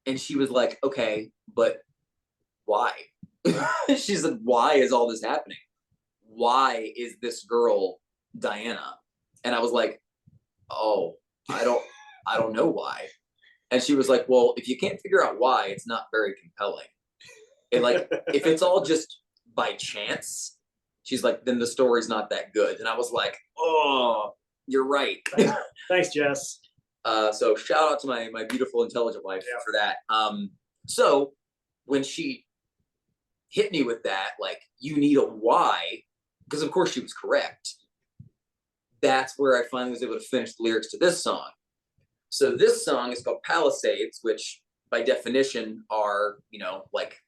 and she was like, "Okay, but why?" She said, "Why is all this happening? Why is this girl Diana?" And I was like, "Oh, I don't know why." And she was like, "Well, if you can't figure out why, it's not very compelling. And like, if it's all just by chance," she's like, "then the story's not that good." And I was like, "Oh, you're right." Thanks, Jess. So shout out to my beautiful, intelligent wife for that. So when she hit me with that, like, you need a why, because of course she was correct. That's where I finally was able to finish the lyrics to this song. So this song is called Palisades, which by definition are, like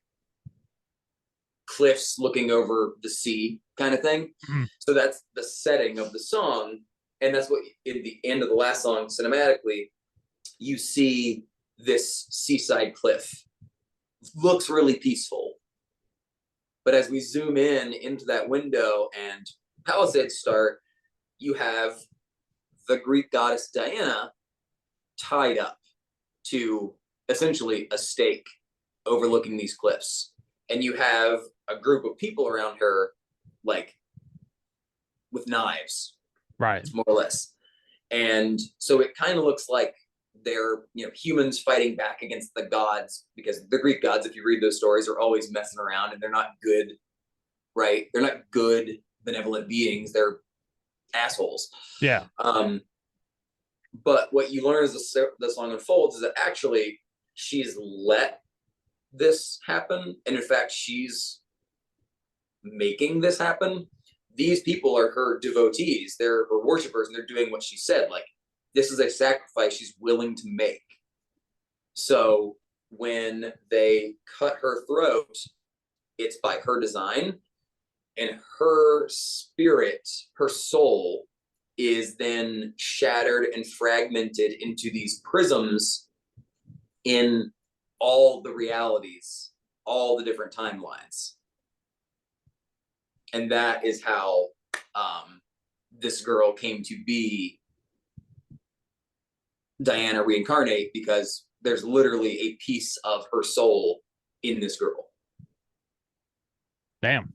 cliffs looking over the sea kind of thing. Mm-hmm. So that's the setting of the song. And that's what, in the end of the last song, cinematically, you see this seaside cliff. Looks really peaceful. But as we zoom into that window and Palisades start, you have the Greek goddess Diana tied up to essentially a stake overlooking these cliffs. And you have a group of people around her, like, with knives. Right. More or less. And so it kind of looks like they're, humans fighting back against the gods, because the Greek gods, if you read those stories, are always messing around and they're not good, right? They're not good, benevolent beings. They're assholes. Yeah. But what you learn as the song unfolds is that actually she's let this happen. And in fact, she's making this happen. These people are her devotees. They're her worshipers, and they're doing what she said. Like, this is a sacrifice she's willing to make. So when they cut her throat, it's by her design, and her spirit, her soul, is then shattered and fragmented into these prisms in all the realities, all the different timelines. And that is how this girl came to be Diana reincarnate, because there's literally a piece of her soul in this girl. Damn.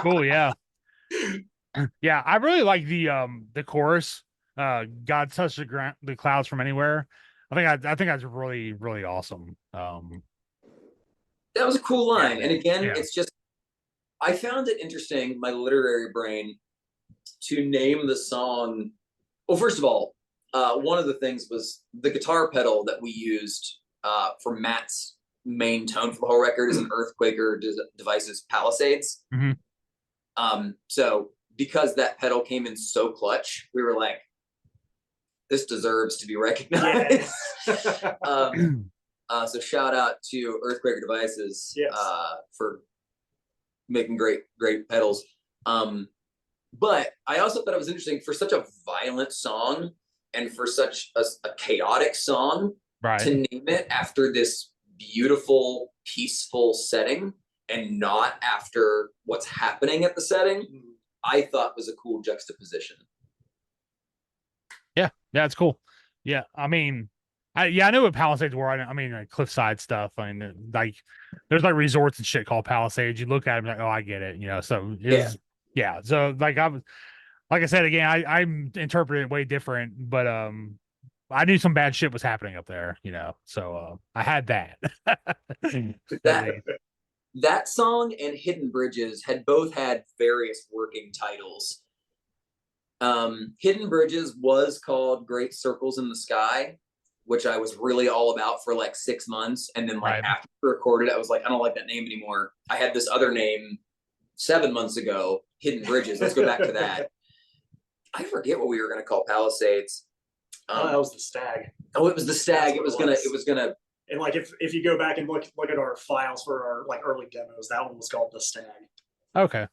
Cool, yeah. Yeah, I really like the chorus. God touched the clouds from anywhere. I think that's really, really awesome. That was a cool line. And again, yeah. it's just, I found it interesting, my literary brain, to name the song. Well, first of all, one of the things was the guitar pedal that we used for Matt's main tone for the whole record is an Earthquaker Devices Palisades. So because that pedal came in so clutch, we were like, this deserves to be recognized. So shout out to Earthquaker Devices for making great pedals. But I also thought it was interesting for such a violent song and for such a chaotic song, to name it after this beautiful, peaceful setting and not after what's happening at the setting, I thought was a cool juxtaposition. Yeah, it's cool. Yeah, I mean, I know what Palisades were. I mean, like cliffside stuff. I mean, like there's like resorts and shit called Palisades. You look at them like, oh, I get it. You know, so yeah. So like I said again, I'm interpreting it way different, but I knew some bad shit was happening up there. You know, so I had that. That song and Hidden Bridges had both had various working titles. Hidden Bridges was called Great Circles in the Sky, which I was really all about for like 6 months. And then like after we recorded, I was like, I don't like that name anymore. I had this other name 7 months ago, Hidden Bridges. Let's go back to that. I forget what we were going to call Palisades. That was the Stag. Oh, it was the Stag. It was gonna. And like if you go back and look at our files for our like early demos, that one was called the Stag. Okay.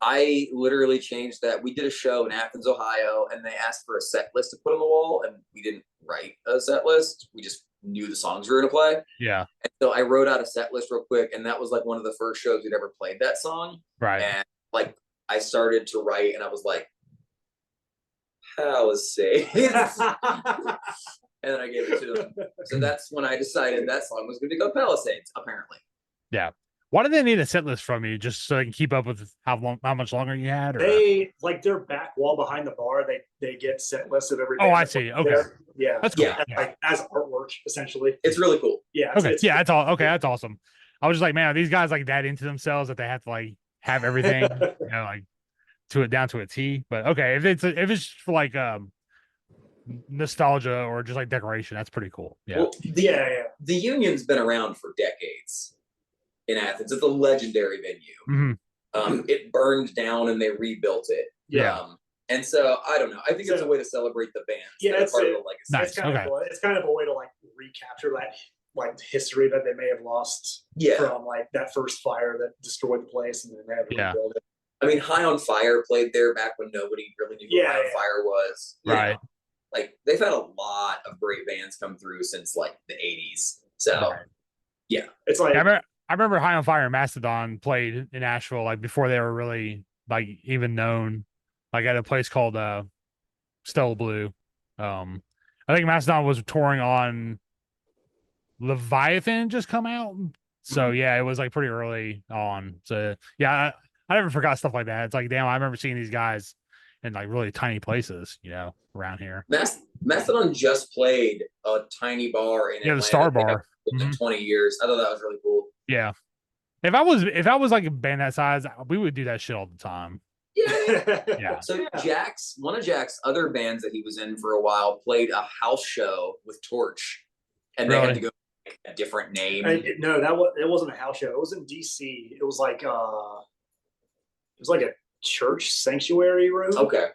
I literally changed that. We did a show in Athens, Ohio, and they asked for a set list to put on the wall, and we didn't write a set list. We just knew the songs we were gonna play. Yeah. And so I wrote out a set list real quick, and that was like one of the first shows we'd ever played that song. Right. And like I started to write, and I was like, Palisades. And then I gave it to them. So that's when I decided that song was going to go Palisades, apparently. Yeah. Why do they need a set list from you, just so they can keep up with how much longer you had? Or? They like their back wall behind the bar. They get set lists of everything. Oh, I see. Okay. Yeah, that's cool. Yeah, like as artwork essentially. It's really cool. Yeah. Okay. Yeah, that's all. Okay, that's awesome. I was just like, man, are these guys like that into themselves that they have to like have everything, you know, like to it down to a T? But okay, if it's for like nostalgia or just like decoration, that's pretty cool. Yeah. Well, the Union's been around for decades in Athens. It's a legendary venue. It burned down and they rebuilt it. Yeah. And so I don't know. I think it's a way to celebrate the bands. Yeah, it's part of the legacy. Nice. It's kind of a way to like recapture that like history that they may have lost from like that first fire that destroyed the place, and then they had to rebuild it. I mean, High on Fire played there back when nobody really knew what High on Fire was. Right. You know? Like they've had a lot of great bands come through since like the 80s. So yeah, it's like I remember High on Fire and Mastodon played in Nashville like before they were really like even known, like at a place called Stella Blue. I think Mastodon was touring on Leviathan just come out. So yeah, it was like pretty early on. So yeah, I never forgot stuff like that. It's like, damn, I remember seeing these guys in like really tiny places, you know, around here. Mastodon just played a tiny bar in Atlanta. The Star Bar. In 20 years. I thought that was really cool. Yeah. If I was like a band that size, we would do that shit all the time. Yeah. So one of Jack's other bands that he was in for a while played a house show with Torch, and they had to go a different name. No, it wasn't a house show. It was in DC. It was like a church sanctuary room. Okay.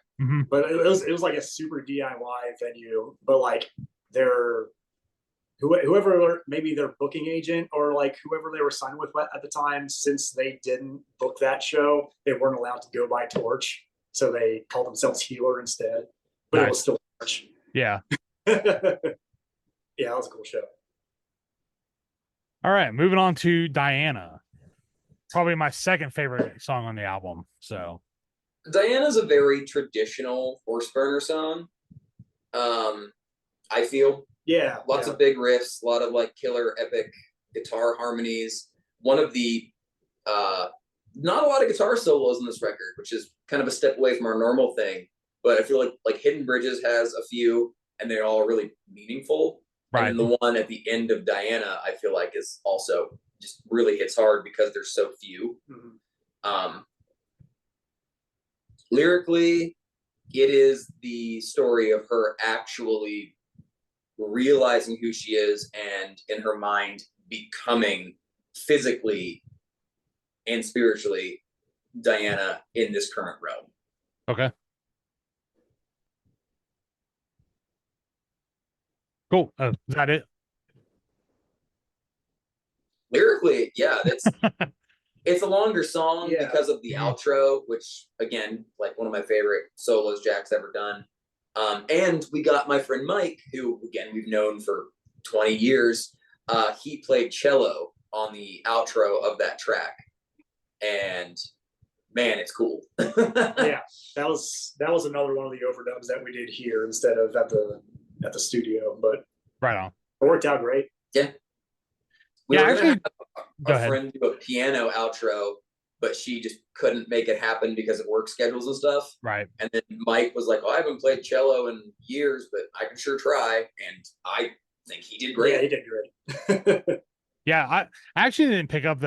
But it was like a super DIY venue. But like whoever, maybe their booking agent or like whoever they were signed with at the time, since they didn't book that show, they weren't allowed to go by Torch. So they called themselves Healer instead, but it was still Torch. Yeah. Yeah, that was a cool show. All right, moving on to Diana. Probably my second favorite song on the album. So Diana's a very traditional Horseburner song. I feel lots of big riffs, a lot of like killer epic guitar harmonies. One of the not a lot of guitar solos in this record, which is kind of a step away from our normal thing. But I feel like Hidden Bridges has a few, and they're all really meaningful. right. And the one at the end of Diana, I feel like is also just really hits hard because there's so few. Lyrically, it is the story of her actually realizing who she is and in her mind becoming physically and spiritually Diana in this current realm. Okay. Cool. Is that it? Lyrically, yeah, it's a longer song because of the outro, which again, like one of my favorite solos Jack's ever done. And we got my friend Mike, who again we've known for 20 years. He played cello on the outro of that track, and man, it's cool. Yeah, that was another one of the overdubs that we did here instead of at the studio, but right on. It worked out great. Yeah. We Yeah, were actually, gonna have a friend do a piano outro, but she just couldn't make it happen because of work schedules and stuff. Right. And then Mike was like, "Oh, I haven't played cello in years, but I can sure try." And I think he did great. Yeah, he did great. Yeah, I actually didn't pick up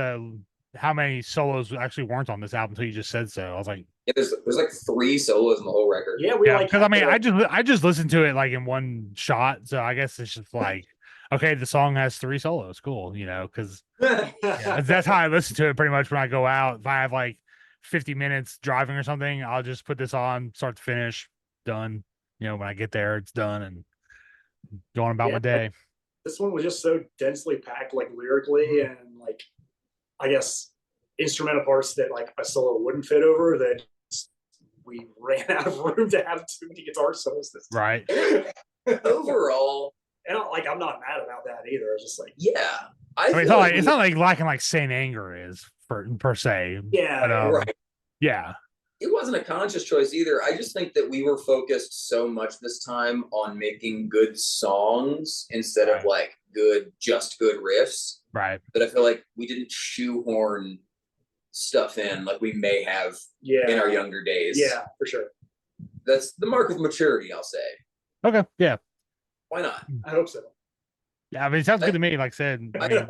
how many solos actually weren't on this album until you just said so. I was like, yeah, there's like 3 solos in the whole record. Yeah, because I mean, I just listened to it like in one shot, so I guess it's just like, okay, the song has 3 solos, cool, because that's how I listen to it pretty much when I go out. If I have like 50 minutes driving or something, I'll just put this on, start to finish, done. When I get there, it's done, and going about my day. This one was just so densely packed, like lyrically and like, I guess, instrumental parts that like a solo wouldn't fit over, that we ran out of room to have too many guitar solos this time. Right. Overall, and I'm not mad about that either. It's just like, yeah, I mean, it's not like lacking like Saint Anger is per se. Yeah, but, right. Yeah. It wasn't a conscious choice either. I just think that we were focused so much this time on making good songs instead of like just good riffs. Right. That I feel like we didn't shoehorn stuff in like we may have in our younger days. Yeah, for sure. That's the mark of maturity, I'll say. Okay. Yeah. Why not? I hope so. Yeah, I mean, it sounds good to me. Like I said, I mean,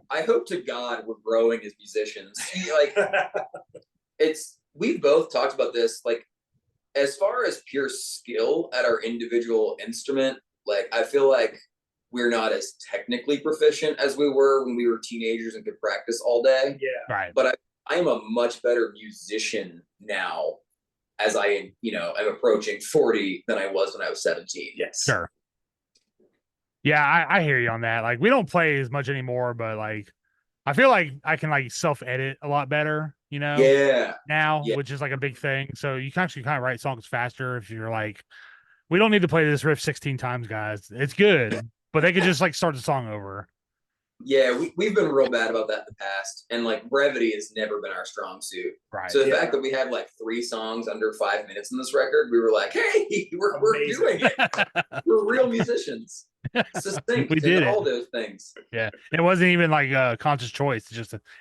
I hope to God we're growing as musicians. Like, we've both talked about this. Like, as far as pure skill at our individual instrument, like I feel like we're not as technically proficient as we were when we were teenagers and could practice all day. Yeah. Right. But I am a much better musician now as I, am approaching 40 than I was when I was 17. Yes. Sure. Yeah, I hear you on that. Like, we don't play as much anymore, but like, I feel like I can like self-edit a lot better, Yeah. now, which is like a big thing. So you can actually kind of write songs faster if you're like, we don't need to play this riff 16 times, guys. It's good, but they could just like start the song over. Yeah, we've been real bad about that in the past, and like brevity has never been our strong suit. Right. So the fact that we had like 3 songs under 5 minutes in this record, we were like, "Hey, we're doing it. We're real musicians." Succinct We did all those things. Yeah, it wasn't even like a conscious choice. It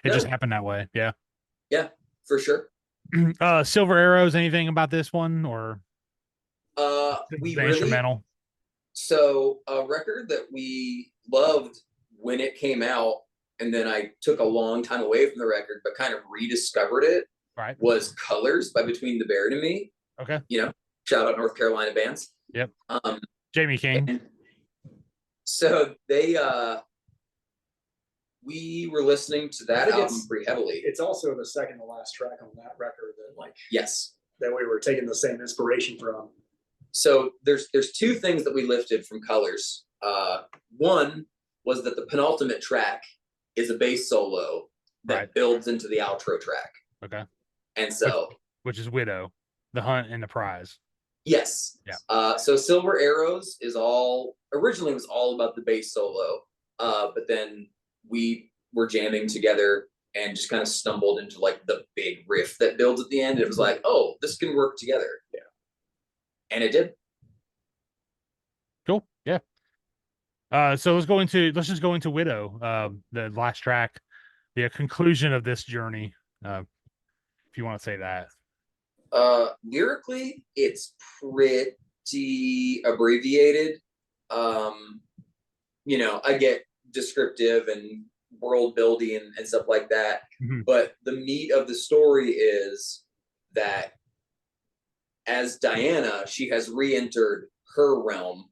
just happened that way. Yeah. Yeah, for sure. Silver Arrows. Anything about this one or? We the instrumental. So a record that we loved when it came out, and then I took a long time away from the record, but kind of rediscovered it. Right. Was Colors by Between the Buried and Me. Okay. Shout out North Carolina bands. Yep. Jamie King. So we were listening to that album pretty heavily. It's also the second to last track on that record that yes, that we were taking the same inspiration from. So there's 2 things that we lifted from Colors. One was that the penultimate track is a bass solo that builds into the outro track. Okay. And so, which is Widow, the hunt and the prize. Yes. Yeah. So Silver Arrows originally was all about the bass solo, but then we were jamming together and just kind of stumbled into like the big riff that builds at the end. It was like, oh, this can work together. Yeah. And it did. Cool. Yeah. So let's just go into Widow, the last track, the conclusion of this journey, if you want to say that. Lyrically, it's pretty abbreviated. You know, I get descriptive and world building and stuff like that. But the meat of the story is that as Diana, she has re-entered her realm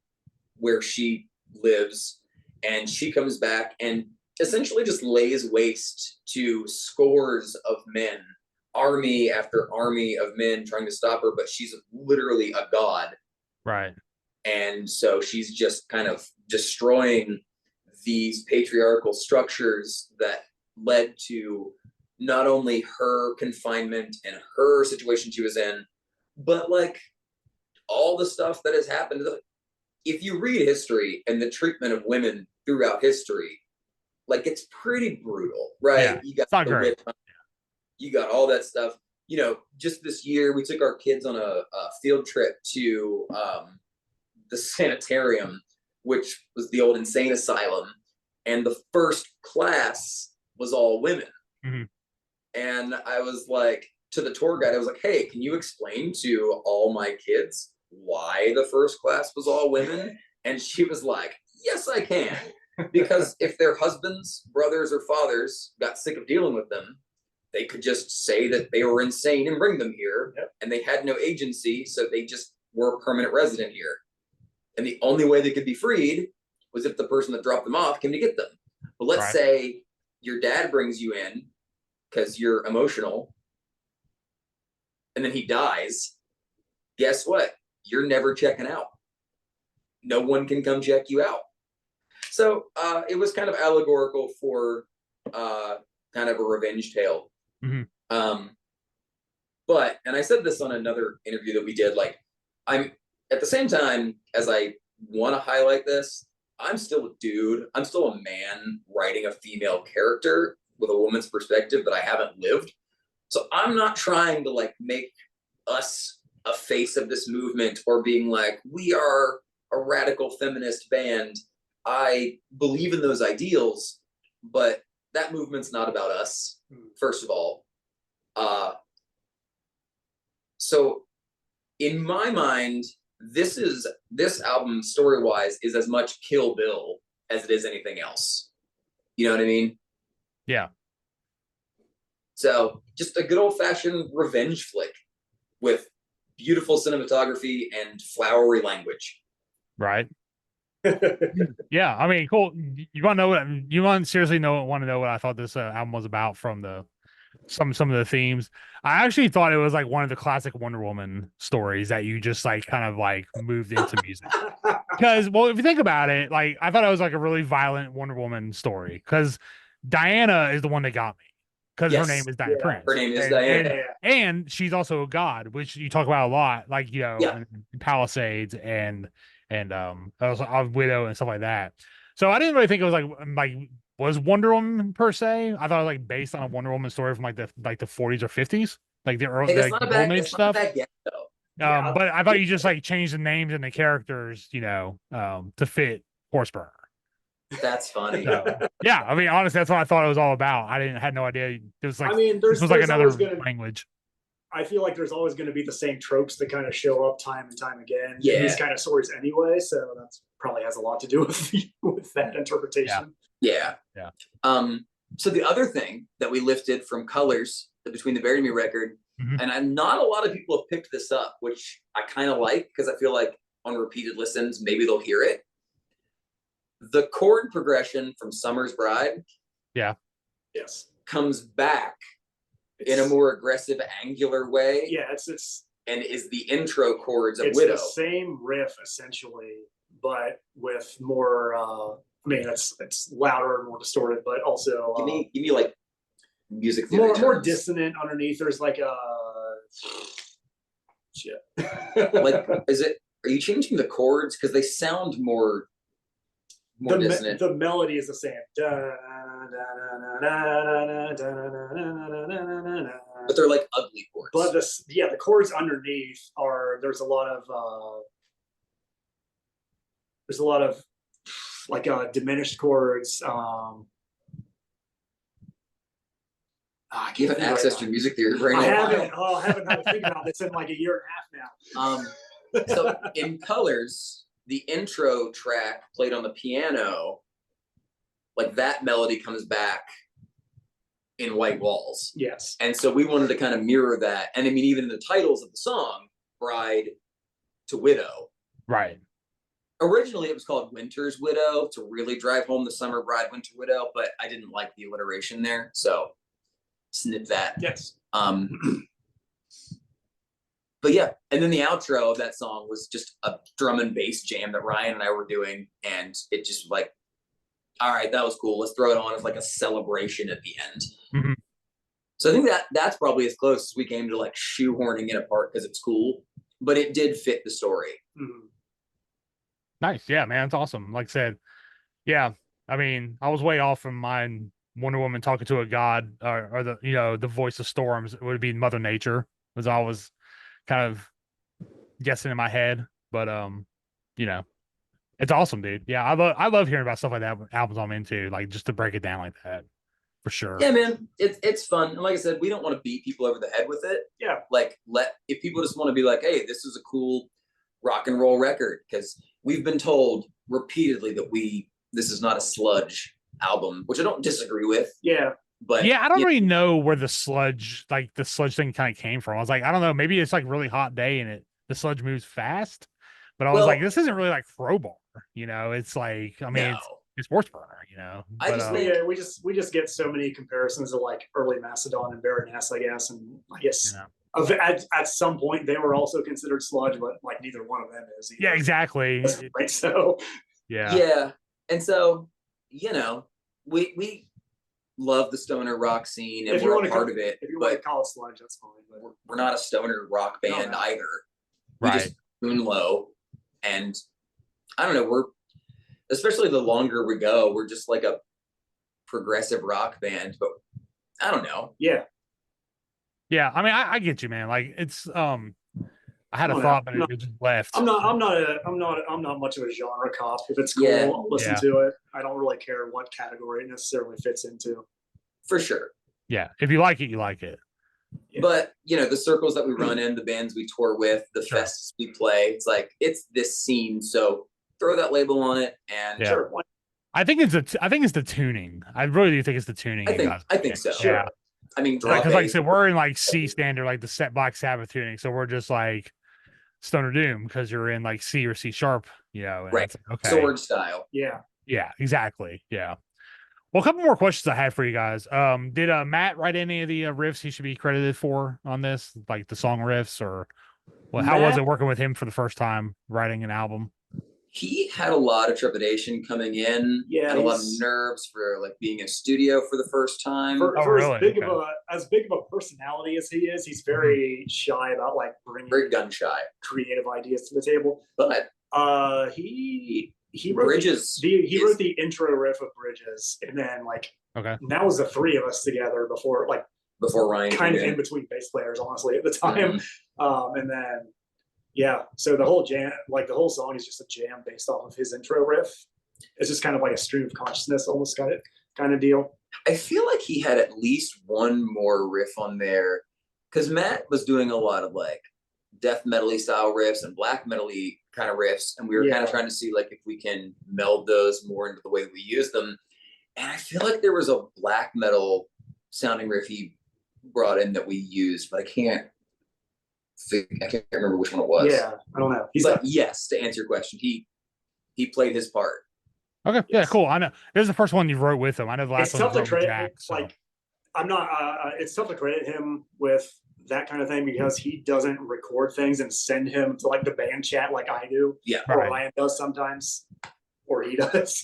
where she lives, and she comes back and essentially just lays waste to scores of men, army after army of men trying to stop her, but she's literally a god. Right. And so she's just kind of destroying these patriarchal structures that led to not only her confinement and her situation she was in, but like all the stuff that has happened. If you read history and the treatment of women throughout history, like it's pretty brutal, right? Yeah, You got it's not the great. whip, you got all that stuff. You know, just this year we took our kids on a field trip to the sanitarium, which was the old insane asylum, and the first class was all women. And I was like, to the tour guide, I was like, hey, can you explain to all my kids why the first class was all women? And she was like, yes, I can. Because if their husbands, brothers, or fathers got sick of dealing with them, they could just say that they were insane and bring them here. And they had no agency, so they just were a permanent resident here. And the only way they could be freed was if the person that dropped them off came to get them. But let's say your dad brings you in because you're emotional, and then he dies. Guess what? You're never checking out. No one can come check you out. So it was kind of allegorical for kind of a revenge tale. But, and I said this on another interview that we did, like, I'm at the same time as I want to highlight this, I'm still a dude. I'm still a man writing a female character with a woman's perspective that I haven't lived. So I'm not trying to like make us a face of this movement or being like, we are a radical feminist band. I believe in those ideals, but that movement's not about us, first of all. So in my mind, this album story-wise is as much Kill Bill as it is anything else. You know what I mean? Yeah. So just a good old-fashioned revenge flick with beautiful cinematography and flowery language. Right. Yeah, I mean, cool. You want to know what you want? Seriously, want to know what I thought this album was about from the some of the themes. I actually thought it was like one of the classic Wonder Woman stories that you just like kind of like moved into music. Because, well, if you think about it, like I thought it was like a really violent Wonder Woman story. Because Diana is the one that got me. Because her name is Diana Prince. Her name is Diana. And she's also a god, which you talk about a lot, like, you know, in Palisades and also Widow and stuff like that. So I didn't really think it was like was Wonder Woman per se. I thought it was like based on a Wonder Woman story from like the 40s or 50s, like the early golden age stuff. But I thought you just like changed the names and the characters, you know, to fit Horseburner. That's funny. So, yeah, I mean, honestly, that's what I thought it was all about. had no idea. It was like, I mean, this was like another language. I feel like there's always going to be the same tropes that kind of show up time and time again in these kind of stories anyway. So that's probably has a lot to do with that interpretation. Yeah. So the other thing that we lifted from Colors, the Between the Buried and Me record, and not a lot of people have picked this up, which I kind of like because I feel like on repeated listens, maybe they'll hear it. The chord progression from Summer's Bride, comes back in a more aggressive, angular way. Yeah, it's and is the intro chords of it's Widow. The same riff essentially, but with more I mean, it's louder and more distorted, but also Give me like music theory more terms. dissonant underneath. There's like a shit. Like, are you changing the chords because they sound more dissonant? The melody is the same. But they're like ugly chords. But the chords underneath there's a lot of like diminished chords. I can't access your music theory brain. I haven't had to think about this in like a year and a half now. So in Colors, the intro track played on the piano, like that melody comes back in White Walls. Yes. And so we wanted to kind of mirror that. And I mean, even in the titles of the song, Bride to Widow. Right. Originally, it was called Winter's Widow to really drive home the summer bride, winter widow, but I didn't like the alliteration there. So snip that. Yes. But yeah, and then the outro of that song was just a drum and bass jam that Ryan and I were doing, and it just like, all right, that was cool. Let's throw it on as like a celebration at the end. Mm-hmm. So I think that's probably as close as we came to like shoehorning it apart because it's cool, but it did fit the story. Mm-hmm. Nice. Yeah, man. It's awesome. Like I said, yeah. I mean, I was way off from mine. Wonder Woman talking to a god, or the voice of storms. It would be Mother Nature, was always kind of guessing in my head. But it's awesome, dude. Yeah, I love hearing about stuff like that. Albums I'm into, like just to break it down like that, for sure. Yeah, man, it's fun. And like I said, we don't want to beat people over the head with it. Yeah. Like if people just want to be like, hey, this is a cool rock and roll record, because we've been told repeatedly that this is not a sludge album, which I don't disagree with. Yeah. But yeah, I don't really know where the sludge thing kind of came from. I was like, I don't know, maybe it's like really hot day and the sludge moves fast. But I was like, this isn't really like Crowbar, it's like, I mean, it's Horseburner, But, we just get so many comparisons to like early Macedon and Baroness, I guess. And I guess at some point they were also considered sludge, but like neither one of them is either. Yeah, exactly. Right. So yeah. And so, we love the stoner rock scene and we're a part of it. If you want to call it sludge, that's fine. But we're not a stoner rock band either. We Right. just tune low, and I don't know, especially the longer we go, we're just like a progressive rock band, but I don't know. Yeah. Yeah, I mean, I get you, man. Like it's I had a thought, but it just left. I'm not much of a genre cop. If it's cool, I'll listen to it. I don't really care what category it necessarily fits into. For sure. Yeah, if you like it, you like it. Yeah. But the circles that we run in, the bands we tour with, the fests we play, it's like it's this scene. So throw that label on it, and sure. I think it's the tuning. I really do think it's the tuning. I think so. Sure. Yeah. I mean, because like I said, we're in like C standard, like the set Black Sabbath tuning. So we're just like Stoner Doom because you're in like C or C sharp, and right? Like, okay, sword style. Yeah, exactly. Yeah. Well, a couple more questions I had for you guys. Did Matt write any of the riffs he should be credited for on this, like the song riffs, or how was it working with him for the first time writing an album? He had a lot of trepidation coming in. Yeah, had a lot of nerves for like being in studio for the first time. For really? As big of a personality as he is, he's very shy about like bringing very gun shy creative ideas to the table. But he wrote Bridges. He wrote the intro riff of Bridges, and then that was the three of us together before Ryan, kind of in between bass players, honestly, at the time. And then so the whole jam, like the whole song, is just a jam based off of his intro riff. It's just kind of like a stream of consciousness, almost kind of deal. I feel like he had at least one more riff on there, because Matt was doing a lot of like death metal-y style riffs and black metal-y kind of riffs, and we were kind of trying to see like if we can meld those more into the way that we use them. And I feel like there was a black metal sounding riff he brought in that we used, but I can't remember which one it was. Yeah, I don't know. Yes, to answer your question, he played his part. Okay, yeah, cool. I know this is the first one you wrote with him. I know the last one was with Jack. I'm not. It's tough to credit him with that kind of thing because he doesn't record things and send him to like the band chat like I do. Yeah, or Ryan does sometimes, or he does.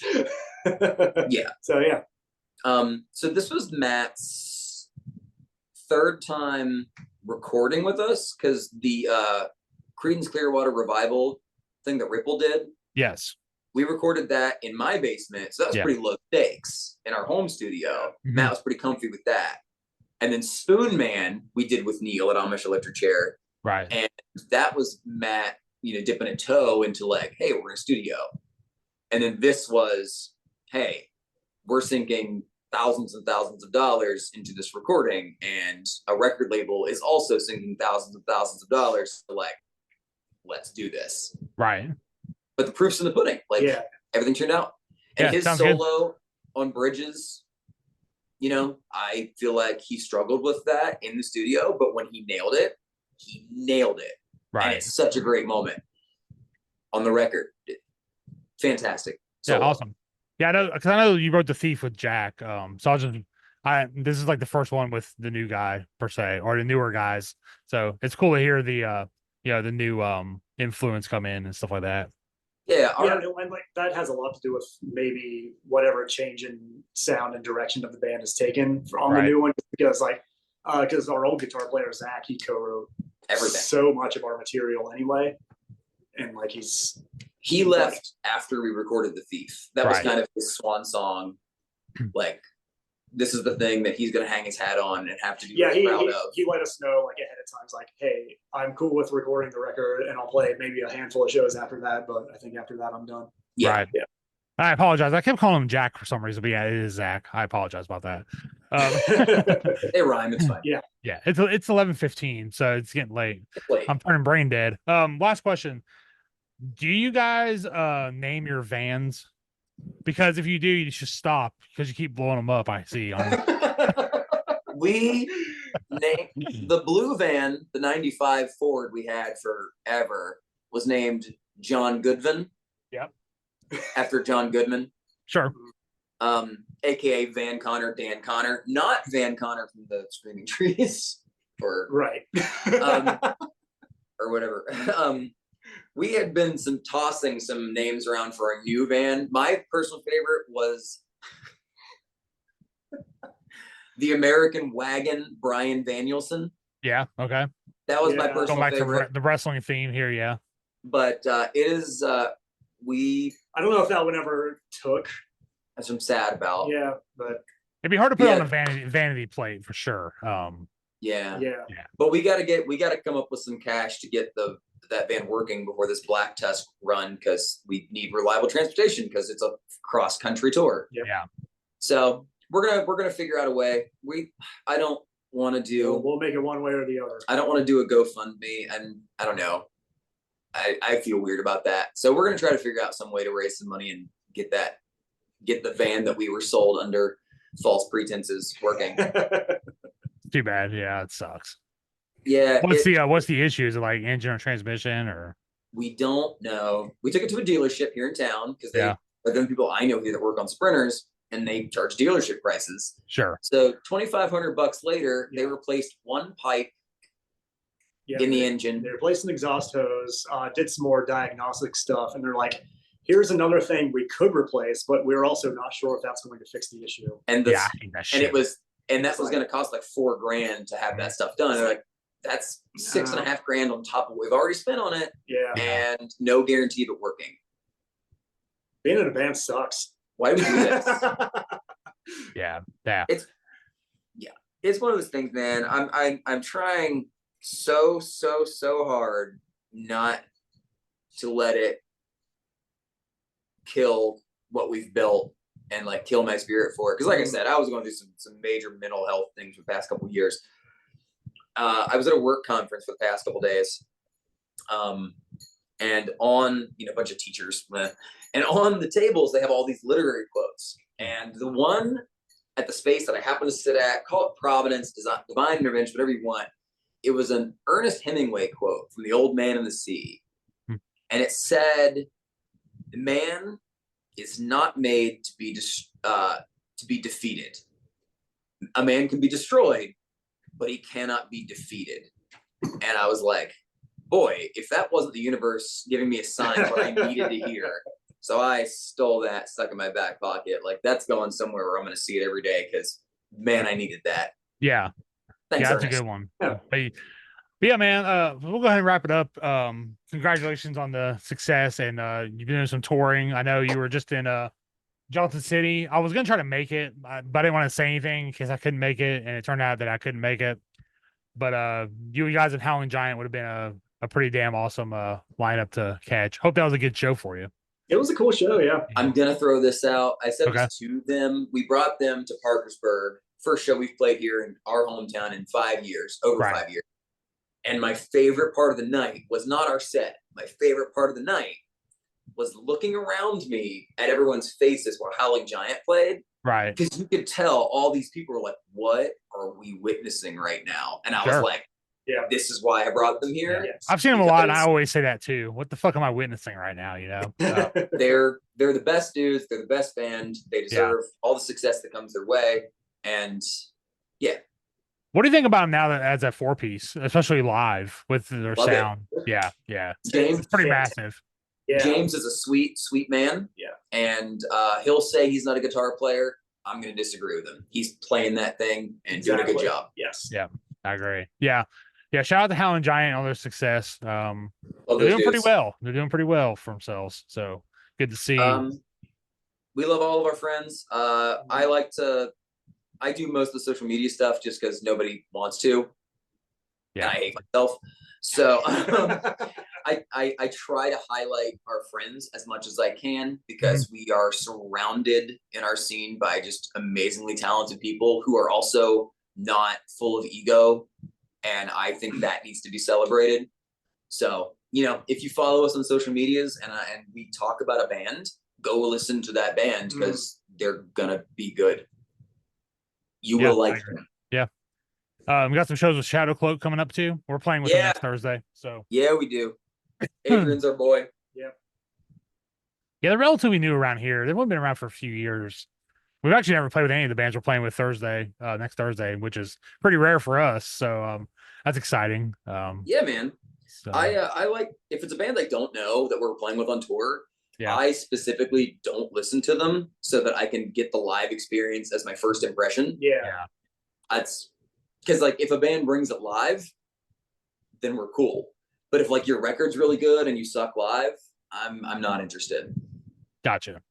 Yeah. So yeah. So this was Matt's third time recording with us, because the Creedence Clearwater Revival thing that Ripple did, Yes. we recorded that in my basement, so that was pretty low stakes in our home studio. Matt was pretty comfy with that. And then Spoon Man we did with Neil at Amish Electric Chair. Right. And that was Matt, dipping a toe into like, hey, we're in a studio. And then this was, hey, we're sinking thousands and thousands of dollars into this recording, and a record label is also sinking thousands and thousands of dollars. So like, let's do this. Right. But the proof's in the pudding. Like, everything turned out. And his solo on Bridges, I feel like he struggled with that in the studio, but when he nailed it, Right. And it's such a great moment on the record. Fantastic. Solo. Yeah, awesome. Yeah, I know, because I know you wrote The Thief with Jack. So this is like the first one with the new guy per se, or the newer guys. So it's cool to hear the the new influence come in and stuff like that. Yeah, and like that has a lot to do with maybe whatever change in sound and direction of the band has taken on the new one, because because our old guitar player Zach, he co-wrote everything, so much of our material anyway, and like he left after we recorded The Thief. That was kind of his swan song. Like, this is the thing that he's going to hang his hat on and have to be proud of. He let us know like ahead of time. It's like, hey, I'm cool with recording the record, and I'll play maybe a handful of shows after that. But I think after that, I'm done. Yeah. Right. Yeah. I apologize. I kept calling him Jack for some reason, but yeah, it is Zach. I apologize about that. They rhyme. It's fine. Yeah. Yeah. It's 11:15, so it's getting late. I'm turning brain dead. Last question. Do you guys name your vans? Because if you do, you should stop, because you keep blowing them up. I see. We named the blue van, the 95 Ford we had forever, was named John Goodman. Yep. After John Goodman. Sure. AKA Van Connor, Dan Connor, not Van Connor from the Screaming Trees, or or whatever. We had been tossing some names around for our new van. My personal favorite was the American Wagon, Brian Danielson. Yeah. Okay. That was my personal favorite. Going back to the wrestling theme here. Yeah. But it is, I don't know if that one ever took. That's what I'm sad about. Yeah. But it'd be hard to put on a vanity plate for sure. Yeah. But we got to come up with some cash to get that van working before this black test run, because we need reliable transportation, because it's a cross country tour. Yeah. So we're gonna figure out a way. I don't want to do. We'll make it one way or the other. I don't want to do a GoFundMe, and I don't know. I feel weird about that. So we're gonna try to figure out some way to raise some money and get the van that we were sold under false pretenses working. Too bad. Yeah, it sucks. Yeah. What's the issue? Is it like engine or transmission, or? We don't know. We took it to a dealership here in town, because are the people I know here that work on sprinters, and they charge dealership prices. Sure. So $2,500 later, they replaced one pipe in the engine. They replaced an exhaust hose, did some more diagnostic stuff, and they're like, here's another thing we could replace, but we're also not sure if that's going to fix the issue. And that was going to cost like $4,000 to have that stuff done. And they're like, that's $6,500 on top of what we've already spent on it. Yeah. And no guarantee of it working. Being in a band sucks. Why do we do this? Yeah. It's one of those things, man. I'm trying so hard not to let it kill what we've built and like kill my spirit for it. Because like I said, I was going through some major mental health things for the past couple of years. I was at a work conference for the past couple of days, and on a bunch of teachers, and on the tables they have all these literary quotes. And the one at the space that I happen to sit at, call it Providence, Divine Intervention, whatever you want. It was an Ernest Hemingway quote from The Old Man and the Sea, and it said, "The man is not made to be defeated. A man can be destroyed, but he cannot be defeated." And I was like, boy, if that wasn't the universe giving me a sign what I needed to hear. So I stole that, stuck in my back pocket. Like that's going somewhere where I'm going to see it every day because man, I needed that. Yeah. Thanks, Yeah, that's Ernest. a good one. Yeah. But yeah, man, we'll go ahead and wrap it up. Congratulations on the success, and you've been doing some touring. I know you were just in Johnson City. I was gonna try to make it, but I didn't want to say anything because I couldn't make it, and it turned out that I couldn't make it. But you guys and Howling Giant would have been a pretty damn awesome lineup to catch. Hope that was a good show for you. It was a cool show, yeah. I'm gonna throw this out. I said Okay. this to them. We brought them to Parkersburg. First show we've played here in our hometown in 5 years, over Right. 5 years. And my favorite part of the night was not our set. My favorite part of the night was looking around me at everyone's faces while Howling Giant played. Right. Because you could tell all these people were like, what are we witnessing right now? And I was Sure. like, Yeah. this is why I brought them here. Yes. I've seen them a lot, and I Because- always say that too. What the fuck am I witnessing right now? You know? They're the best dudes. They're the best band. They deserve all the success that comes their way. And What do you think about them now that as a 4-piece, especially live with their Love it. sound? Yeah, yeah, James, it's pretty Yeah. massive. Yeah. James is a sweet, sweet man. Yeah. And he'll say he's not a guitar player. I'm going to disagree with him. He's playing that thing and doing a good Exactly. job. Yes. Yeah. I agree. Yeah, yeah. Shout out to Howling Giant on their success. Love They're those doing pretty dudes. well. They're doing pretty well for themselves. So good to see. We love all of our friends. I do most of the social media stuff just because nobody wants to. Yeah. And I hate myself. So I try to highlight our friends as much as I can because we are surrounded in our scene by just amazingly talented people who are also not full of ego. And I think that needs to be celebrated. So, if you follow us on social medias and we talk about a band, go listen to that band because they're going to be good. You Yeah, will I like agree. them. We got some shows with Shadow Cloak coming up too. We're playing with them Yeah. next Thursday. So Yeah, we do. Adrian's our boy. yeah, they're relatively new around here. They've only been around for a few years. We've actually never played with any of the bands we're playing with Thursday, next Thursday, which is pretty rare for us. So that's exciting. Yeah, man. So, I like if it's a band I don't know that we're playing with on tour. Yeah. I specifically don't listen to them so that I can get the live experience as my first impression. Yeah. That's because if a band brings it live, then we're cool. But if your record's really good and you suck live, I'm not interested. Gotcha.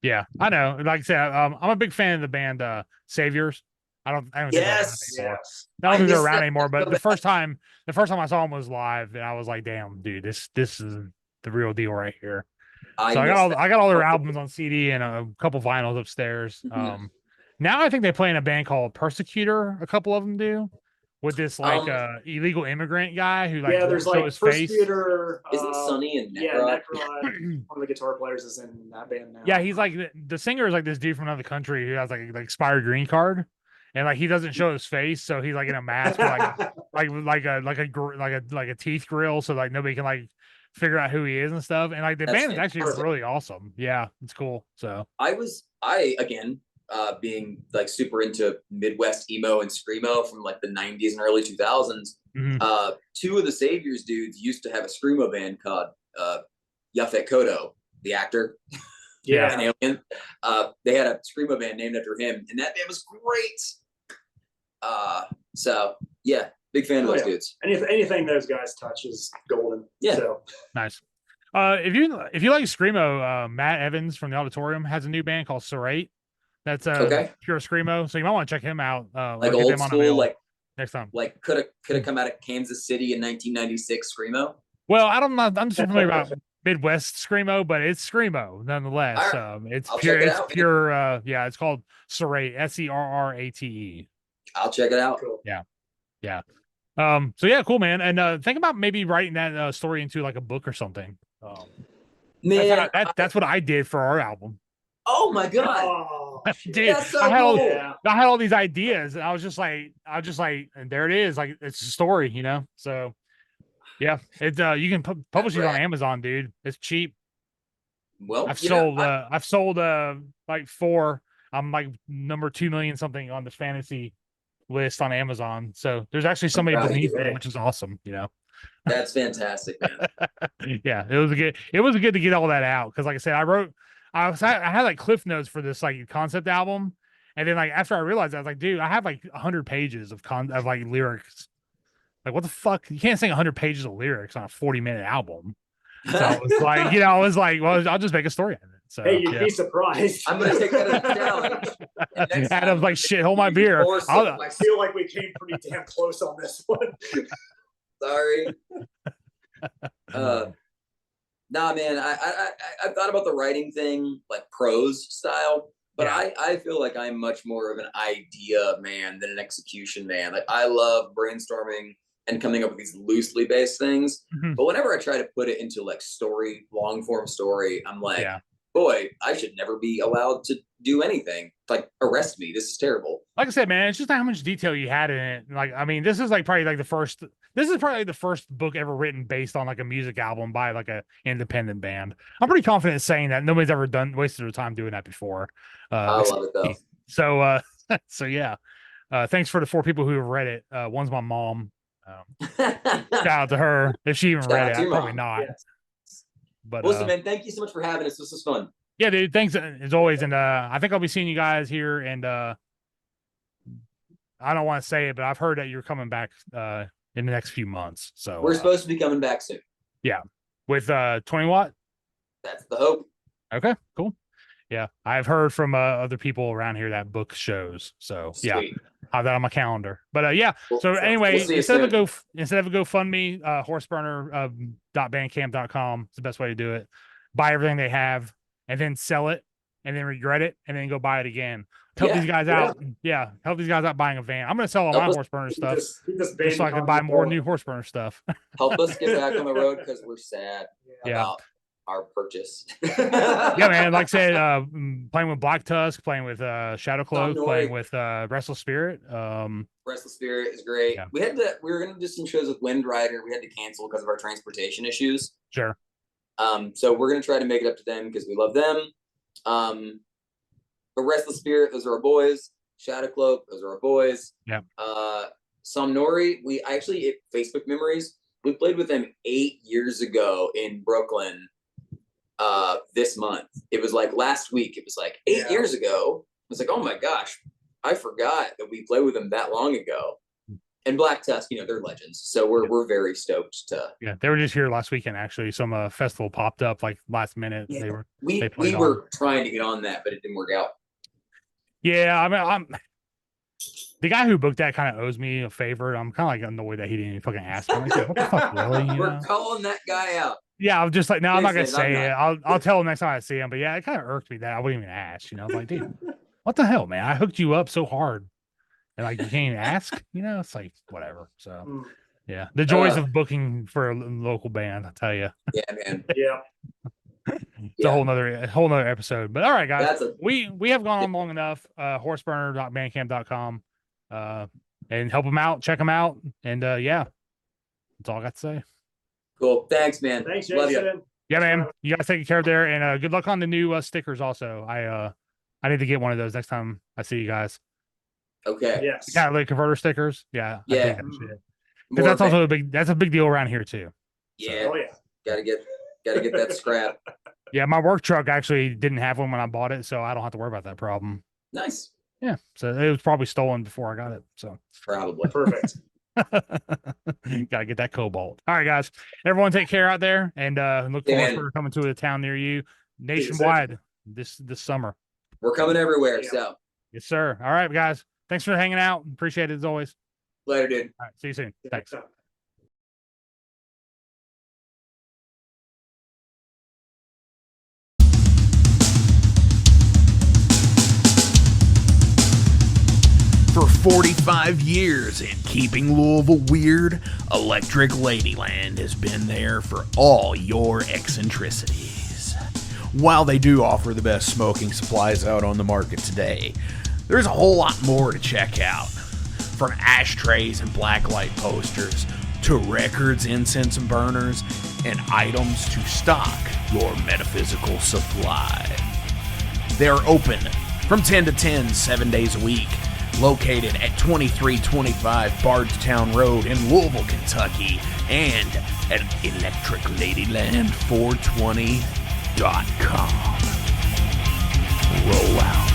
Yeah, I know. Like I said, I'm a big fan of the band Saviors. I don't think they're around Yes. anymore. Yes. I don't I think they're miss around that anymore. But so the first time I saw them was live, and I was like, "Damn, dude, this is the real deal right here." So I got all their albums on CD and a couple vinyls upstairs. Mhm. Now I think they play in a band called Persecutor. A couple of them do with this illegal immigrant guy who Yeah, there's won't show his face. Persecutor. Isn't Sonny and Yeah, Necrot? Necrot. One of the guitar players is in that band now. Yeah, he's like the singer is like this dude from another country who has like expired green card, and he doesn't show his face, so he's in a mask with like a teeth grill, so nobody can figure out who he is and stuff. And the That's band is actually fantastic. really awesome. Yeah, it's cool. So I again being super into Midwest emo and screamo from the 90s and early 2000s. mhm. Two of the Saviors dudes used to have a screamo band called Yaphet Kotto, the actor. Yeah. An alien. They had a screamo band named after him, and that band was great. So yeah, big fan of those dudes. Anything those guys touch is golden. Yeah. So Nice. If you like screamo, Matt Evans from the Auditorium has a new band called Serrate. That's Okay. pure screamo. So you might want to check him out. Like get old them on a school, mail next time. could have come out of Kansas City in 1996 screamo. Well, I'm just familiar about Midwest screamo, but it's screamo nonetheless. All It's I'll pure. check it It's out. pure. Yeah, it's called Serrate. Serrate. I'll check it out. cool. So yeah, cool, man. And think about maybe writing that story into a book or something. Man, That's what I did for our album. oh my god. Oh, Dude, That's so I had all, cool. yeah. I had all these ideas, and I was just like, and there it is. It's a story, So, yeah, it's you can publish it on rad. Amazon, dude. It's cheap. Well, I've you know, sold, I've sold 4. I'm number 2 million something on the fantasy list on Amazon. So there's actually somebody proud of beneath you, me, man. which is awesome. That's fantastic, man. Yeah, it was good to get all that out because, like I said, I had like cliff notes for this like concept album, and then like after I realized, I was like, dude, I have like 100 pages of like lyrics. Like, what the fuck? You can't sing 100 pages of lyrics on a 40-minute album. So I was like, well, I'll just make a story out of it. So Hey, you'd be surprised. I'm gonna take that as a challenge. And next time, Adam's like, shit, hold my beer. I feel like we came pretty damn close on this one. Sorry. Nah, man, I thought about the writing thing, like prose style, but Yeah. I feel like I'm much more of an idea man than an execution man. Like, I love brainstorming and coming up with these loosely based things. Mhm. But whenever I try to put it into like story, long form story, I'm like, Yeah. boy, I should never be allowed to do anything. Like, arrest me. This is terrible. Like I said, man, it's just how much detail you had in it. Like, I mean, this is probably the first book ever written based on like a music album by like a independent band. I'm pretty confident saying that nobody's ever wasted their time doing that before. I love it though. So, so yeah. Thanks for the 4 people who have read it. One's my mom. Shout out to her if she even Shout read out it. to your Probably mom. not. Yes. But Listen, man, thank you so much for having us. This was fun. yeah, dude. Thanks as always. And I think I'll be seeing you guys here. And I don't want to say it, but I've heard that you're coming back in the next few months. So We're supposed to be coming back soon. with 20 watt. That's the hope. Okay, cool. Yeah, I've heard from other people around here that book shows. So yeah, Sweet. I have that on my calendar. But yeah. We'll- So anyway, we'll see you instead of soon. a GoFundMe, horseburner.bandcamp.com is the best way to do it. Buy everything they have and then sell it and then regret it and then go buy it again. Help Yeah, these guys out. Yeah, help these guys out buying a van. I'm gonna sell all Help my us Horseburner stuff Keep this just so I can buy more new Horseburner stuff. Help us get back on the road because we're sad Yeah. about our purchase. Yeah, man. Like I said, playing with Black Tusk, playing with Shadow Cloak, Noise. playing with Restless Spirit. Restless Spirit is great. Yeah. We were gonna do some shows with Wind Rider. We had to cancel because of our transportation issues. Sure. So we're gonna try to make it up to them because we love them. But Restless Spirit, those are our boys. Shadow Cloak, those are our boys. Yeah. Somnori, I actually at Facebook Memories, we played with them 8 years ago in Brooklyn. This month. It was like last week. It was like 8 years ago. I was like, oh my gosh, I forgot that we played with them that long ago. And Black Tusk, they're legends. So we're very stoked to. Yeah, they were just here last weekend. Actually, some festival popped up like last minute. Yeah, they we played were trying to get on that, but it didn't work out. Yeah, I mean, I'm the guy who booked that kind of owes me a favor. I'm kind of like annoyed that he didn't even fucking ask me. Like, what the fuck, really? You We're know? calling that guy out. Yeah, I'm just like, no, I'm not gonna Listen, I'm say it. I'll tell him next time I see him. But yeah, it kind of irked me that I wouldn't even ask. I was like, dude, what the hell, man? I hooked you up so hard, and like you can't even ask. It's like whatever. So yeah, the joys of booking for a local band, I tell you. Yeah, man. Yeah. It's a whole nother episode. But all right, guys, That's we have gone on long enough. Horseburner.bandcamp.com, and help them out, check them out, and yeah, that's all I got to say. cool. Thanks, man. Thanks, Love you. Jason. Yeah, man, you guys take care there, and good luck on the new stickers. Also, I need to get one of those next time I see you guys. Okay. Yes. Catalytic converter stickers. Yeah, I Yeah. dig that shit. 'Cause More that's also fan- a big deal around here too. Yeah. Oh yeah. Gotta get that scrap. Yeah, my work truck actually didn't have one when I bought it, so I don't have to worry about that problem. Nice. Yeah, so it was probably stolen before I got it. So Probably. Perfect. gotta get that cobalt. All right, guys, everyone, take care out there, and look Yeah, forward man. for coming to a town near you nationwide this summer. We're coming everywhere. Yeah. So Yes, sir. All right, guys, thanks for hanging out. Appreciate it as always. later, dude. All right, see you soon. Thanks. For 45 years and keeping Louisville weird, Electric Ladyland has been there for all your eccentricities. While they do offer the best smoking supplies out on the market today, there's a whole lot more to check out. From ashtrays and blacklight posters, to records, incense, and burners, and items to stock your metaphysical supply. They're open from 10 to 10, 7 days a week, located at 2325 Bardstown Road in Louisville, Kentucky, and at electricladyland420.com. Roll out.